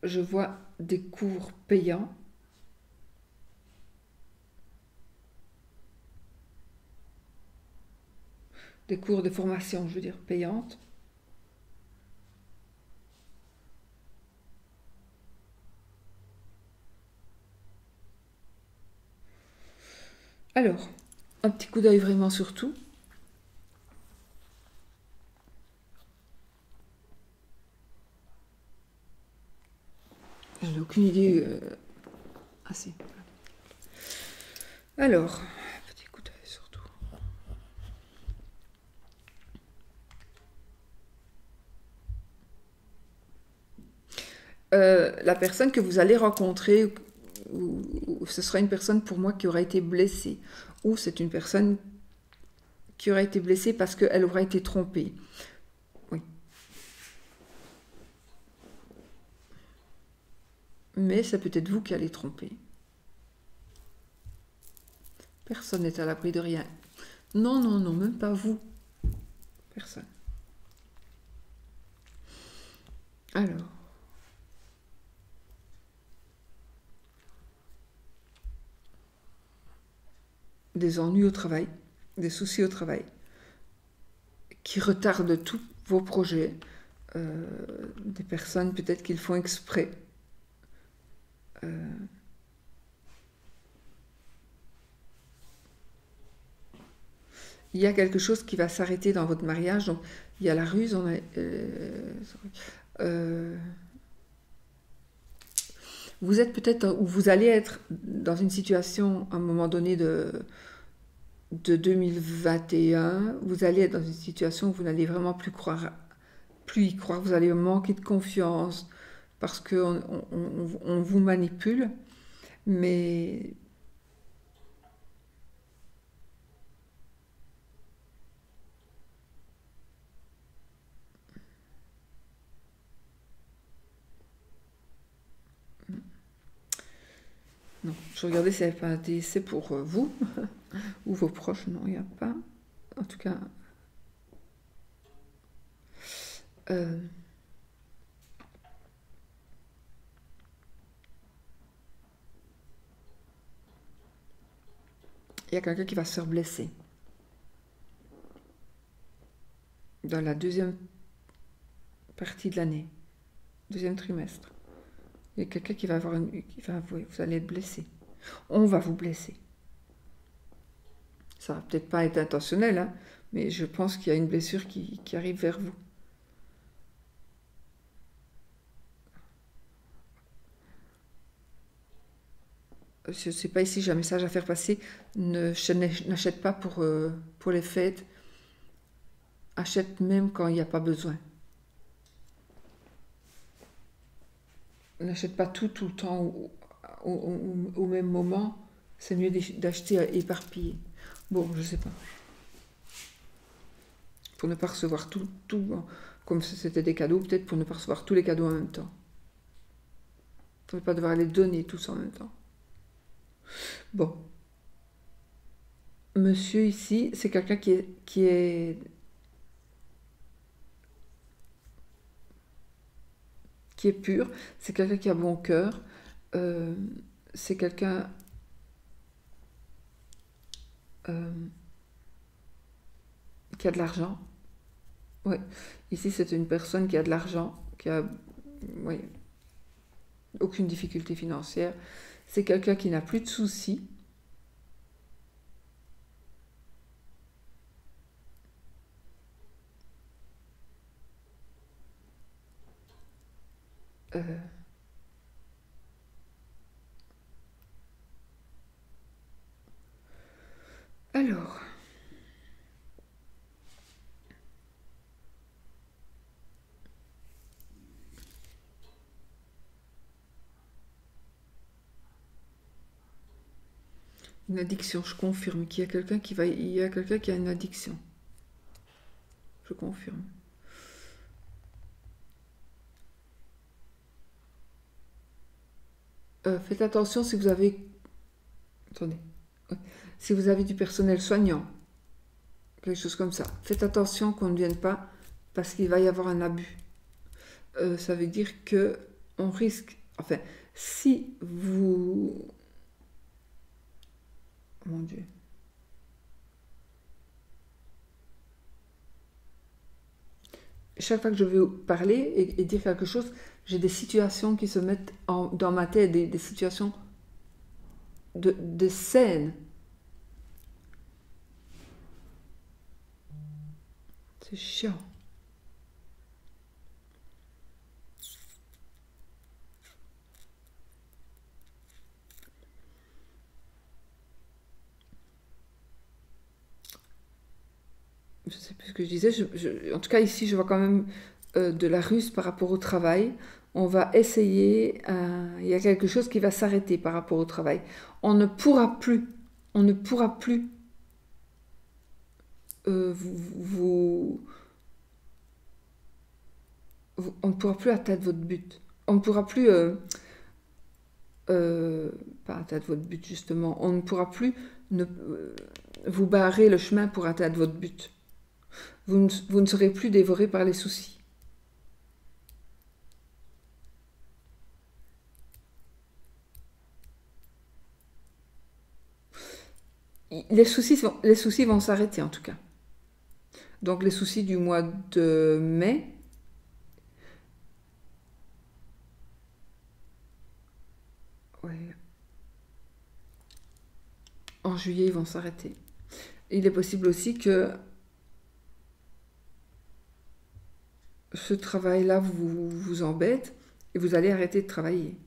Je vois des cours payants. Des cours de formation, je veux dire, payantes. Alors, un petit coup d'œil vraiment sur tout. Je n'ai aucune idée. Ah si. Alors, petit coup d'œil sur tout. La personne que vous allez rencontrer, ou ce sera une personne pour moi qui aura été blessée, ou c'est une personne qui aura été blessée parce qu'elle aura été trompée. Oui. Mais c'est peut-être vous qui allez tromper. Personne n'est à l'abri de rien. Non, non, non, même pas vous. Personne. Alors. Des ennuis au travail, des soucis au travail, qui retardent tous vos projets, des personnes peut-être qu'ils font exprès. Euh, il y a quelque chose qui va s'arrêter dans votre mariage, donc il y a la ruse, vous êtes peut-être, ou vous allez être dans une situation à un moment donné de 2021, vous allez être dans une situation où vous n'allez vraiment plus y croire, vous allez manquer de confiance parce qu'on on vous manipule, mais Non, je regardais s'il n'y avait pas un décès pour vous ou vos proches. Non, il n'y a pas. En tout cas, il y a quelqu'un qui va se faire blesser. Dans la deuxième partie de l'année, deuxième trimestre. Il y a quelqu'un qui va avoir oui, vous allez être blessé. On va vous blesser. Ça va peut-être pas être intentionnel, hein, mais je pense qu'il y a une blessure qui arrive vers vous. Je ne sais pas ici, j'ai un message à faire passer. N'achète pas pour les fêtes. Achète même quand il n'y a pas besoin. N'achète pas tout le temps au même moment. C'est mieux d'acheter éparpillé. Bon, je sais pas. Pour ne pas recevoir tout comme si c'était des cadeaux, peut-être pour ne pas recevoir tous les cadeaux en même temps. Pour ne pas devoir les donner tous en même temps. Bon. Monsieur ici, c'est quelqu'un qui est pur, c'est quelqu'un qui a bon cœur, c'est quelqu'un qui a de l'argent. Ouais. Ici, c'est une personne qui a de l'argent, qui a aucune difficulté financière. C'est quelqu'un qui n'a plus de soucis. Alors, une addiction, je confirme qu'il y a quelqu'un il y a quelqu'un qui a une addiction. Je confirme. Faites attention si vous avez... Attendez. Ouais. Si vous avez du personnel soignant, quelque chose comme ça, faites attention qu'on ne vienne pas parce qu'il va y avoir un abus. Ça veut dire que on risque... Enfin, si vous... Mon Dieu. Chaque fois que je veux parler et dire quelque chose, j'ai des situations qui se mettent dans ma tête, des situations de scènes. C'est chiant. Je ne sais plus ce que je disais. En tout cas, ici, je vois quand même de la ruse par rapport au travail. On va essayer. Il y a quelque chose qui va s'arrêter par rapport au travail. On ne pourra plus on ne pourra plus atteindre votre but. On ne pourra plus pas atteindre votre but justement. On ne pourra plus vous barrer le chemin pour atteindre votre but. Vous ne serez plus dévoré par les soucis. Les soucis vont s'arrêter en tout cas. Donc les soucis du mois de mai, en juillet, ils vont s'arrêter. Il est possible aussi que ce travail-là vous embête et vous allez arrêter de travailler.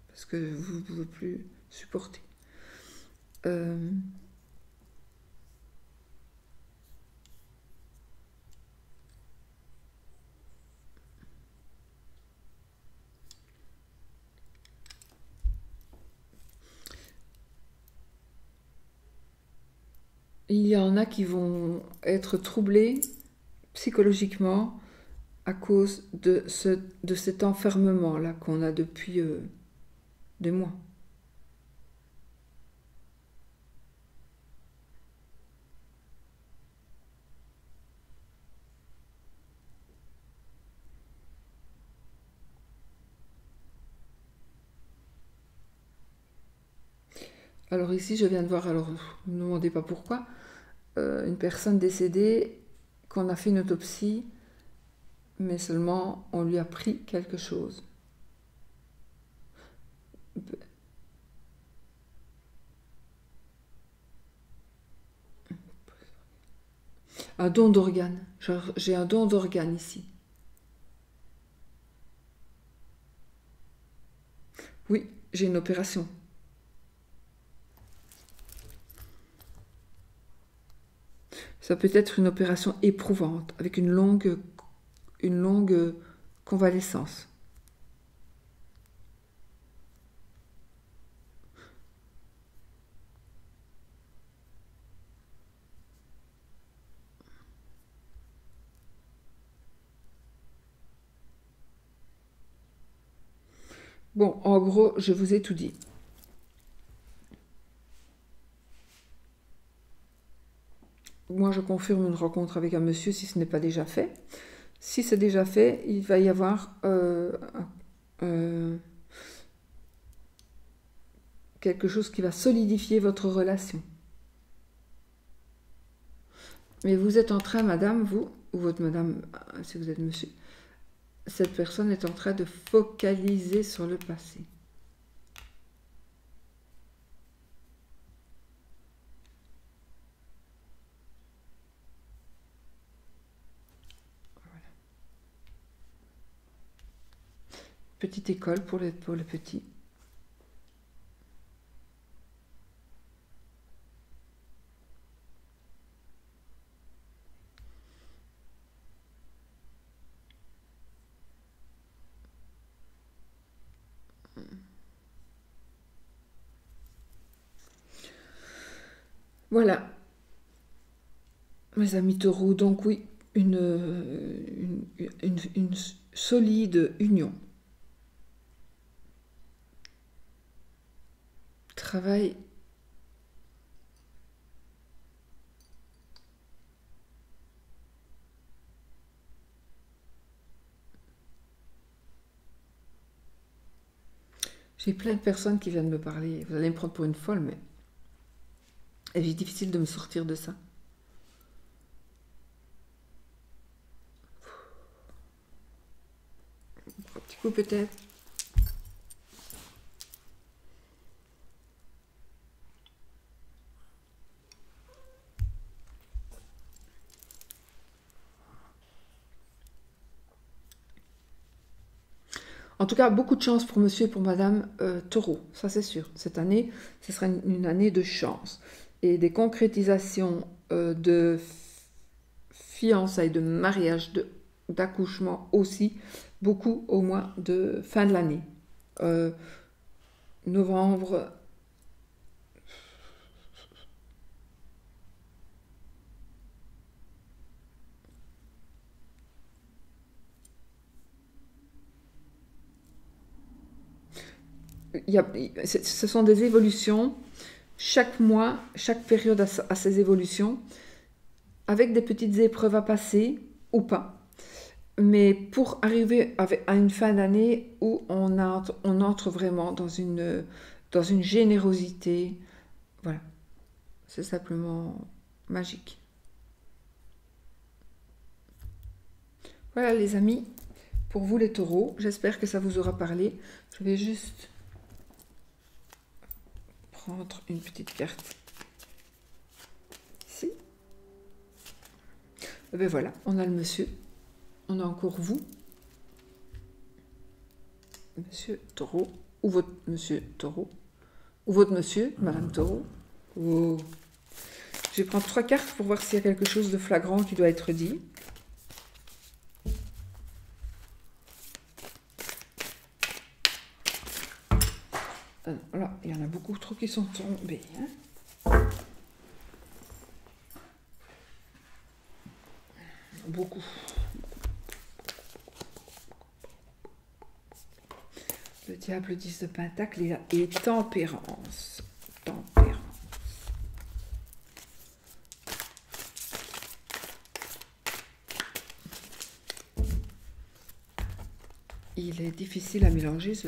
Parce que vous ne pouvez plus supporter. Il y en a qui vont être troublés psychologiquement à cause de cet enfermement-là qu'on a depuis des mois. Alors ici, je viens de voir, alors ne me demandez pas pourquoi, une personne décédée qu'on a fait une autopsie, mais seulement on lui a pris quelque chose. Un don d'organe. J'ai un don d'organe ici. Oui, j'ai une opération. Ça peut être une opération éprouvante, avec une longue convalescence. Bon, en gros, je vous ai tout dit. Moi, je confirme une rencontre avec un monsieur si ce n'est pas déjà fait. Si c'est déjà fait, il va y avoir quelque chose qui va solidifier votre relation. Mais vous êtes en train, madame, vous, ou votre madame, si vous êtes monsieur, cette personne est en train de focaliser sur le passé. Voilà. Petite école pour les petits. Voilà, mes amis taureaux, donc oui, une solide union. Travail. J'ai plein de personnes qui viennent me parler. Vous allez me prendre pour une folle, mais c'est difficile de me sortir de ça. Un petit coup peut-être. En tout cas, beaucoup de chance pour monsieur et pour madame Taureau, ça c'est sûr. Cette année, ce sera une année de chance. Et des concrétisations de fiançailles, de mariage, d'accouchement aussi, beaucoup au mois de fin de l'année. Novembre. Ce sont des évolutions. Chaque mois, chaque période a ses évolutions, avec des petites épreuves à passer ou pas. Mais pour arriver à une fin d'année où on entre vraiment dans une générosité, voilà, c'est simplement magique. Voilà les amis, pour vous les taureaux, j'espère que ça vous aura parlé. Je vais juste prendre une petite carte ici. Et bien voilà, on a le monsieur, on a encore vous, monsieur Taureau, ou votre monsieur Taureau, ou votre monsieur, madame Taureau. Oh. Je vais prendre 3 cartes pour voir s'il y a quelque chose de flagrant qui doit être dit. Voilà, il y en a beaucoup trop qui sont tombés. Hein. Beaucoup. Le diable 10 de pentacle et tempérance. Tempérance. Il est difficile à mélanger ce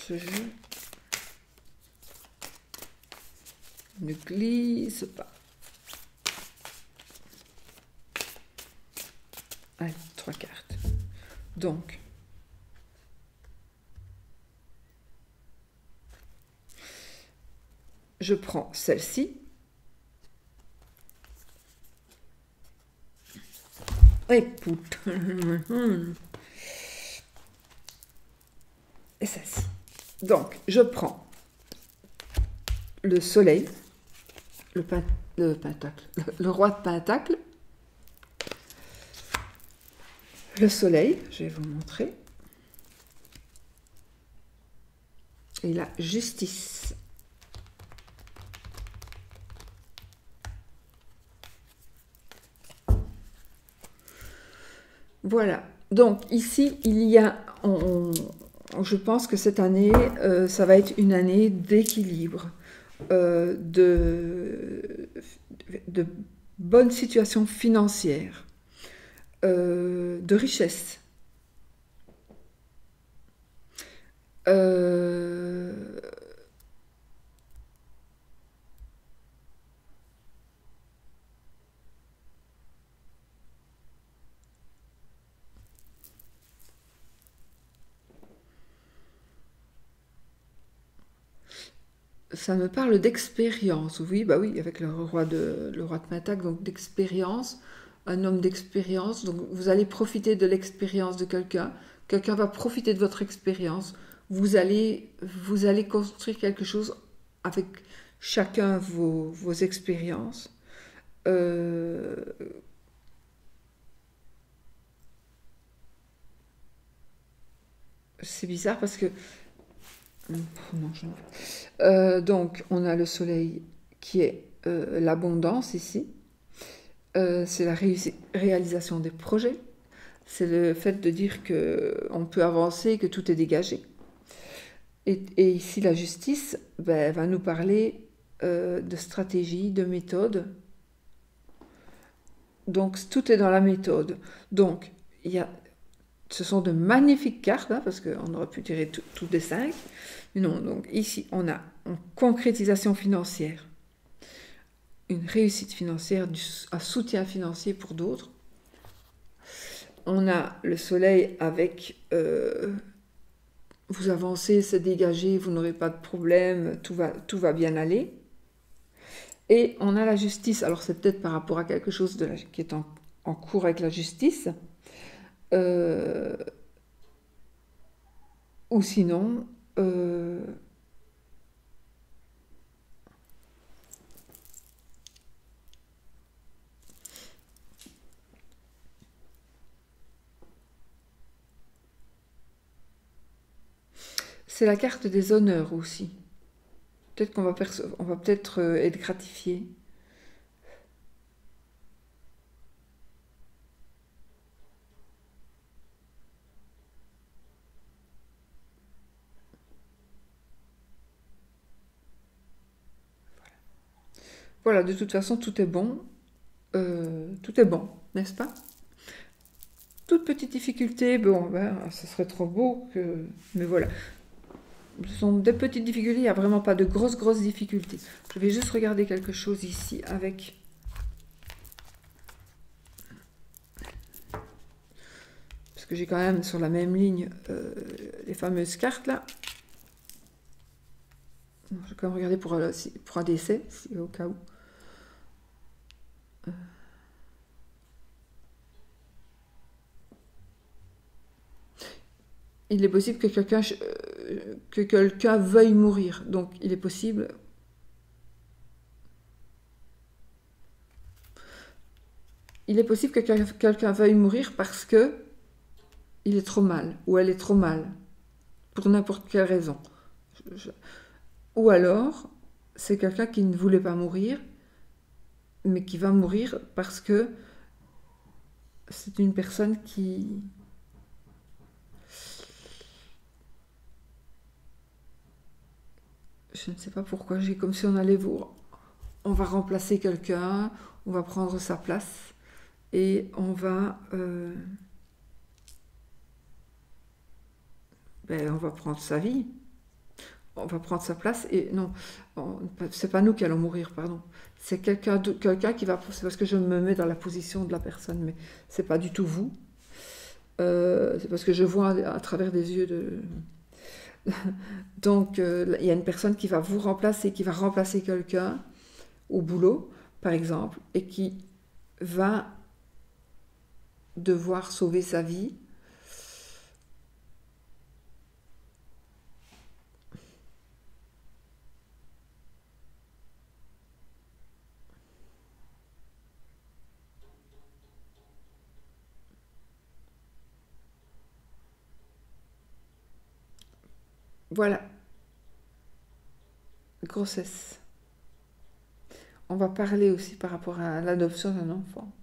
jeu. ne glisse pas. Allez, 3 cartes. Donc, je prends celle-ci. Et putain. Et celle-ci. Donc, je prends le soleil, le pentacle, le roi de pentacle, le soleil, je vais vous montrer, et la justice. Voilà. Donc ici, il y a, je pense que cette année, ça va être une année d'équilibre, de bonne situation financière, de richesse. Ça me parle d'expérience, oui, bah oui, avec le roi de Pentacle, donc d'expérience, un homme d'expérience, donc vous allez profiter de l'expérience de quelqu'un, quelqu'un va profiter de votre expérience, vous allez construire quelque chose avec chacun vos expériences. C'est bizarre parce que... Non, donc, on a le soleil qui est l'abondance ici. C'est la réalisation des projets. C'est le fait de dire qu'on peut avancer, que tout est dégagé. Et ici, la justice va nous parler de stratégie, de méthode. Donc, tout est dans la méthode. Donc, ce sont de magnifiques cartes, hein, parce qu'on aurait pu tirer tout des 5. Mais non, donc ici, on a une concrétisation financière, une réussite financière, un soutien financier pour d'autres. On a le soleil avec vous avancez, c'est dégagé, vous n'aurez pas de problème, tout va bien aller. Et on a la justice, alors c'est peut-être par rapport à quelque chose qui est en cours avec la justice, ou sinon... c'est la carte des honneurs aussi. Peut-être qu'on va peut-être être gratifié. Voilà, de toute façon, tout est bon. Tout est bon, n'est-ce pas? Toute petite difficulté, bon, ce serait trop beau que... Mais voilà. Ce sont des petites difficultés, il n'y a vraiment pas de grosses difficultés. Je vais juste regarder quelque chose ici avec... Parce que j'ai quand même sur la même ligne les fameuses cartes là. Je vais quand même regarder pour un décès, au cas où. Il est possible que quelqu'un veuille mourir. Donc, il est possible... Il est possible que quelqu'un veuille mourir parce que il est trop mal, ou elle est trop mal, pour n'importe quelle raison. Ou alors, c'est quelqu'un qui ne voulait pas mourir, mais qui va mourir parce que c'est une personne qui... Je ne sais pas pourquoi, j'ai comme si on allait on va remplacer quelqu'un, on va prendre sa place, et on va prendre sa vie. on va prendre sa place et non, c'est pas nous qui allons mourir, pardon. C'est quelqu'un qui va... C'est parce que je me mets dans la position de la personne, mais c'est pas du tout vous. C'est parce que je vois à travers des yeux de... Donc, il y a une personne qui va vous remplacer, qui va remplacer quelqu'un au boulot, par exemple, et qui va devoir sauver sa vie. Voilà, grossesse. On va parler aussi par rapport à l'adoption d'un enfant.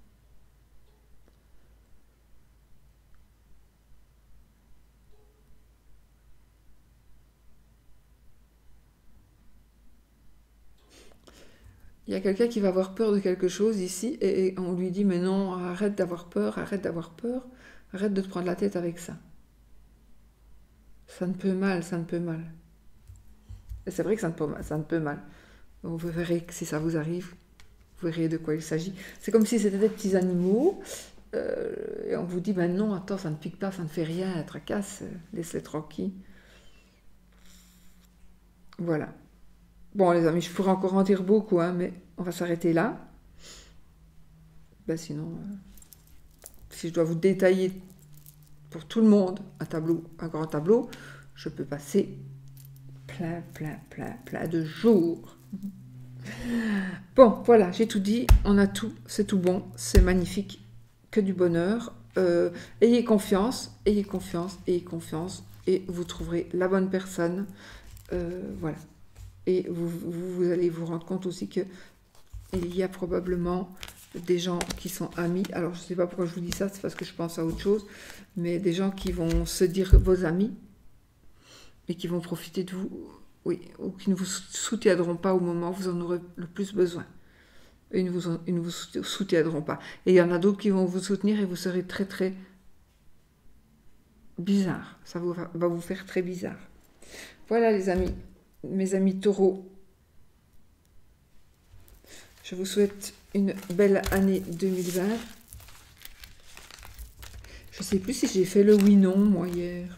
Il y a quelqu'un qui va avoir peur de quelque chose ici et on lui dit mais non, arrête d'avoir peur, arrête d'avoir peur, arrête de te prendre la tête avec ça. Ça ne peut mal, ça ne peut mal. Et c'est vrai que ça ne peut mal. Donc vous verrez que si ça vous arrive, vous verrez de quoi il s'agit. C'est comme si c'était des petits animaux et on vous dit ben non, attends, ça ne pique pas, ça ne fait rien, tracasse, laisse-les tranquilles. Voilà. Bon les amis, je pourrais encore en dire beaucoup, hein, mais on va s'arrêter là. Ben sinon, si je dois vous détailler pour tout le monde un grand tableau, je peux passer plein de jours. Bon, voilà, j'ai tout dit, on a tout, c'est tout bon, c'est magnifique, que du bonheur. Ayez confiance, ayez confiance, ayez confiance, et vous trouverez la bonne personne. Voilà. Et vous allez vous rendre compte aussi que il y a probablement des gens qui sont amis. Alors, je ne sais pas pourquoi je vous dis ça, c'est parce que je pense à autre chose, mais des gens qui vont se dire vos amis et qui vont profiter de vous, oui, ou qui ne vous soutiendront pas au moment où vous en aurez le plus besoin. Ils ne vous soutiendront pas. Et il y en a d'autres qui vont vous soutenir et vous serez très très bizarre. Ça va vous faire très bizarre. Voilà les amis, mes amis taureaux. Je vous souhaite une belle année 2020. Je ne sais plus si j'ai fait le oui-non, moi, hier.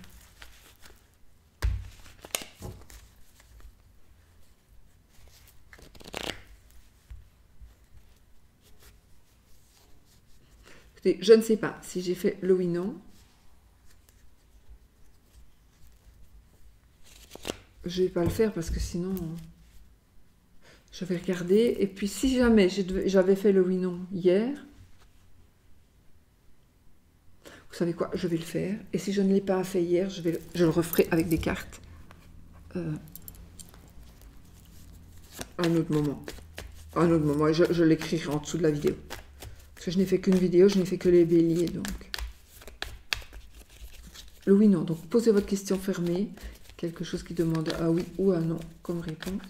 Écoutez, je ne sais pas si j'ai fait le oui-non. Je ne vais pas le faire parce que sinon... Je vais regarder. Et puis, si jamais j'avais fait le oui-non hier, vous savez quoi, je vais le faire. Et si je ne l'ai pas fait hier, je le referai avec des cartes. À un autre moment. À un autre moment. Et je l'écrirai en dessous de la vidéo. Parce que je n'ai fait qu'une vidéo, je n'ai fait que les béliers. Donc. Le oui-non. Donc, posez votre question fermée. Quelque chose qui demande un oui ou un non comme réponse.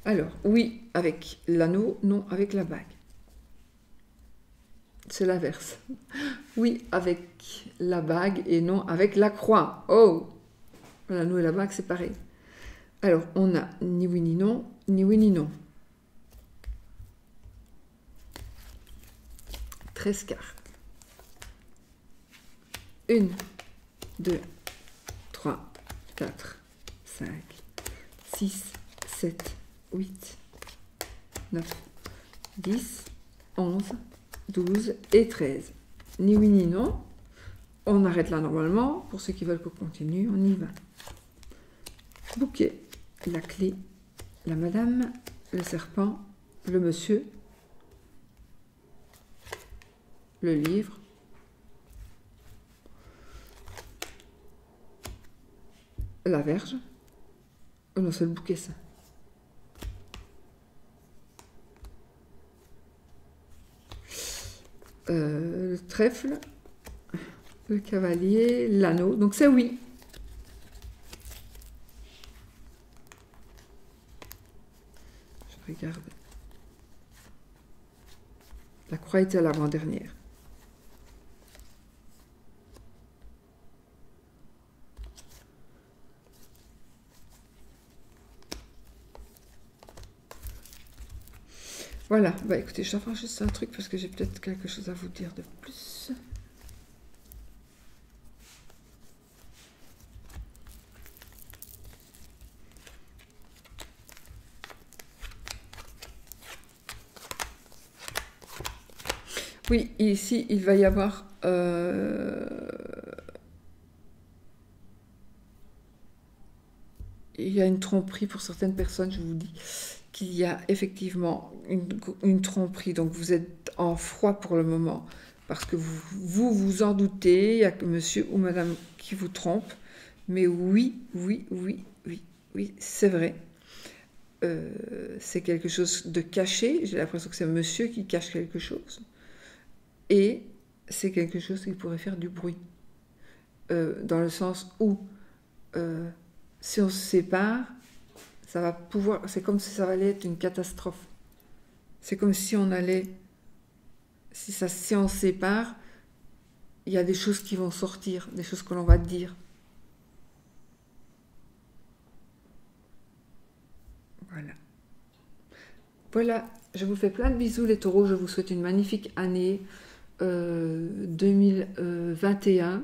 Alors, oui avec l'anneau, non avec la bague. C'est l'inverse. Oui avec la bague et non avec la croix. Oh, l'anneau et la bague, c'est pareil. Alors, on a ni oui ni non, ni oui ni non. 13 cartes. 1, 2, 3, 4, 5, 6, 7, 8, 9, 10, 11, 12 et 13. Ni oui ni non. On arrête là normalement. Pour ceux qui veulent qu'on continue, on y va. Bouquet, la clé, la madame, le serpent, le monsieur, le livre, la verge. Oh non, c'est le bouquet ça. Le trèfle, le cavalier, l'anneau. Donc c'est oui. regarde. La croix était à l'avant-dernière. Voilà, bah écoutez, je vais faire juste un truc parce que j'ai peut-être quelque chose à vous dire de plus. Oui, ici, il va y avoir... il y a une tromperie pour certaines personnes, je vous dis, qu'il y a effectivement une tromperie. Donc vous êtes en froid pour le moment, parce que vous en doutez, il y a que monsieur ou madame qui vous trompe. Mais oui, oui, oui, oui, oui, c'est vrai. C'est quelque chose de caché. J'ai l'impression que c'est monsieur qui cache quelque chose. Et c'est quelque chose qui pourrait faire du bruit. Dans le sens où, si on se sépare, ça va pouvoir... C'est comme si ça allait être une catastrophe. C'est comme si on allait... Si on se sépare, il y a des choses qui vont sortir, des choses que l'on va dire. Voilà. Voilà, je vous fais plein de bisous les taureaux, je vous souhaite une magnifique année 2021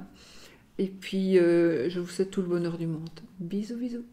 et puis je vous souhaite tout le bonheur du monde. Bisous, bisous.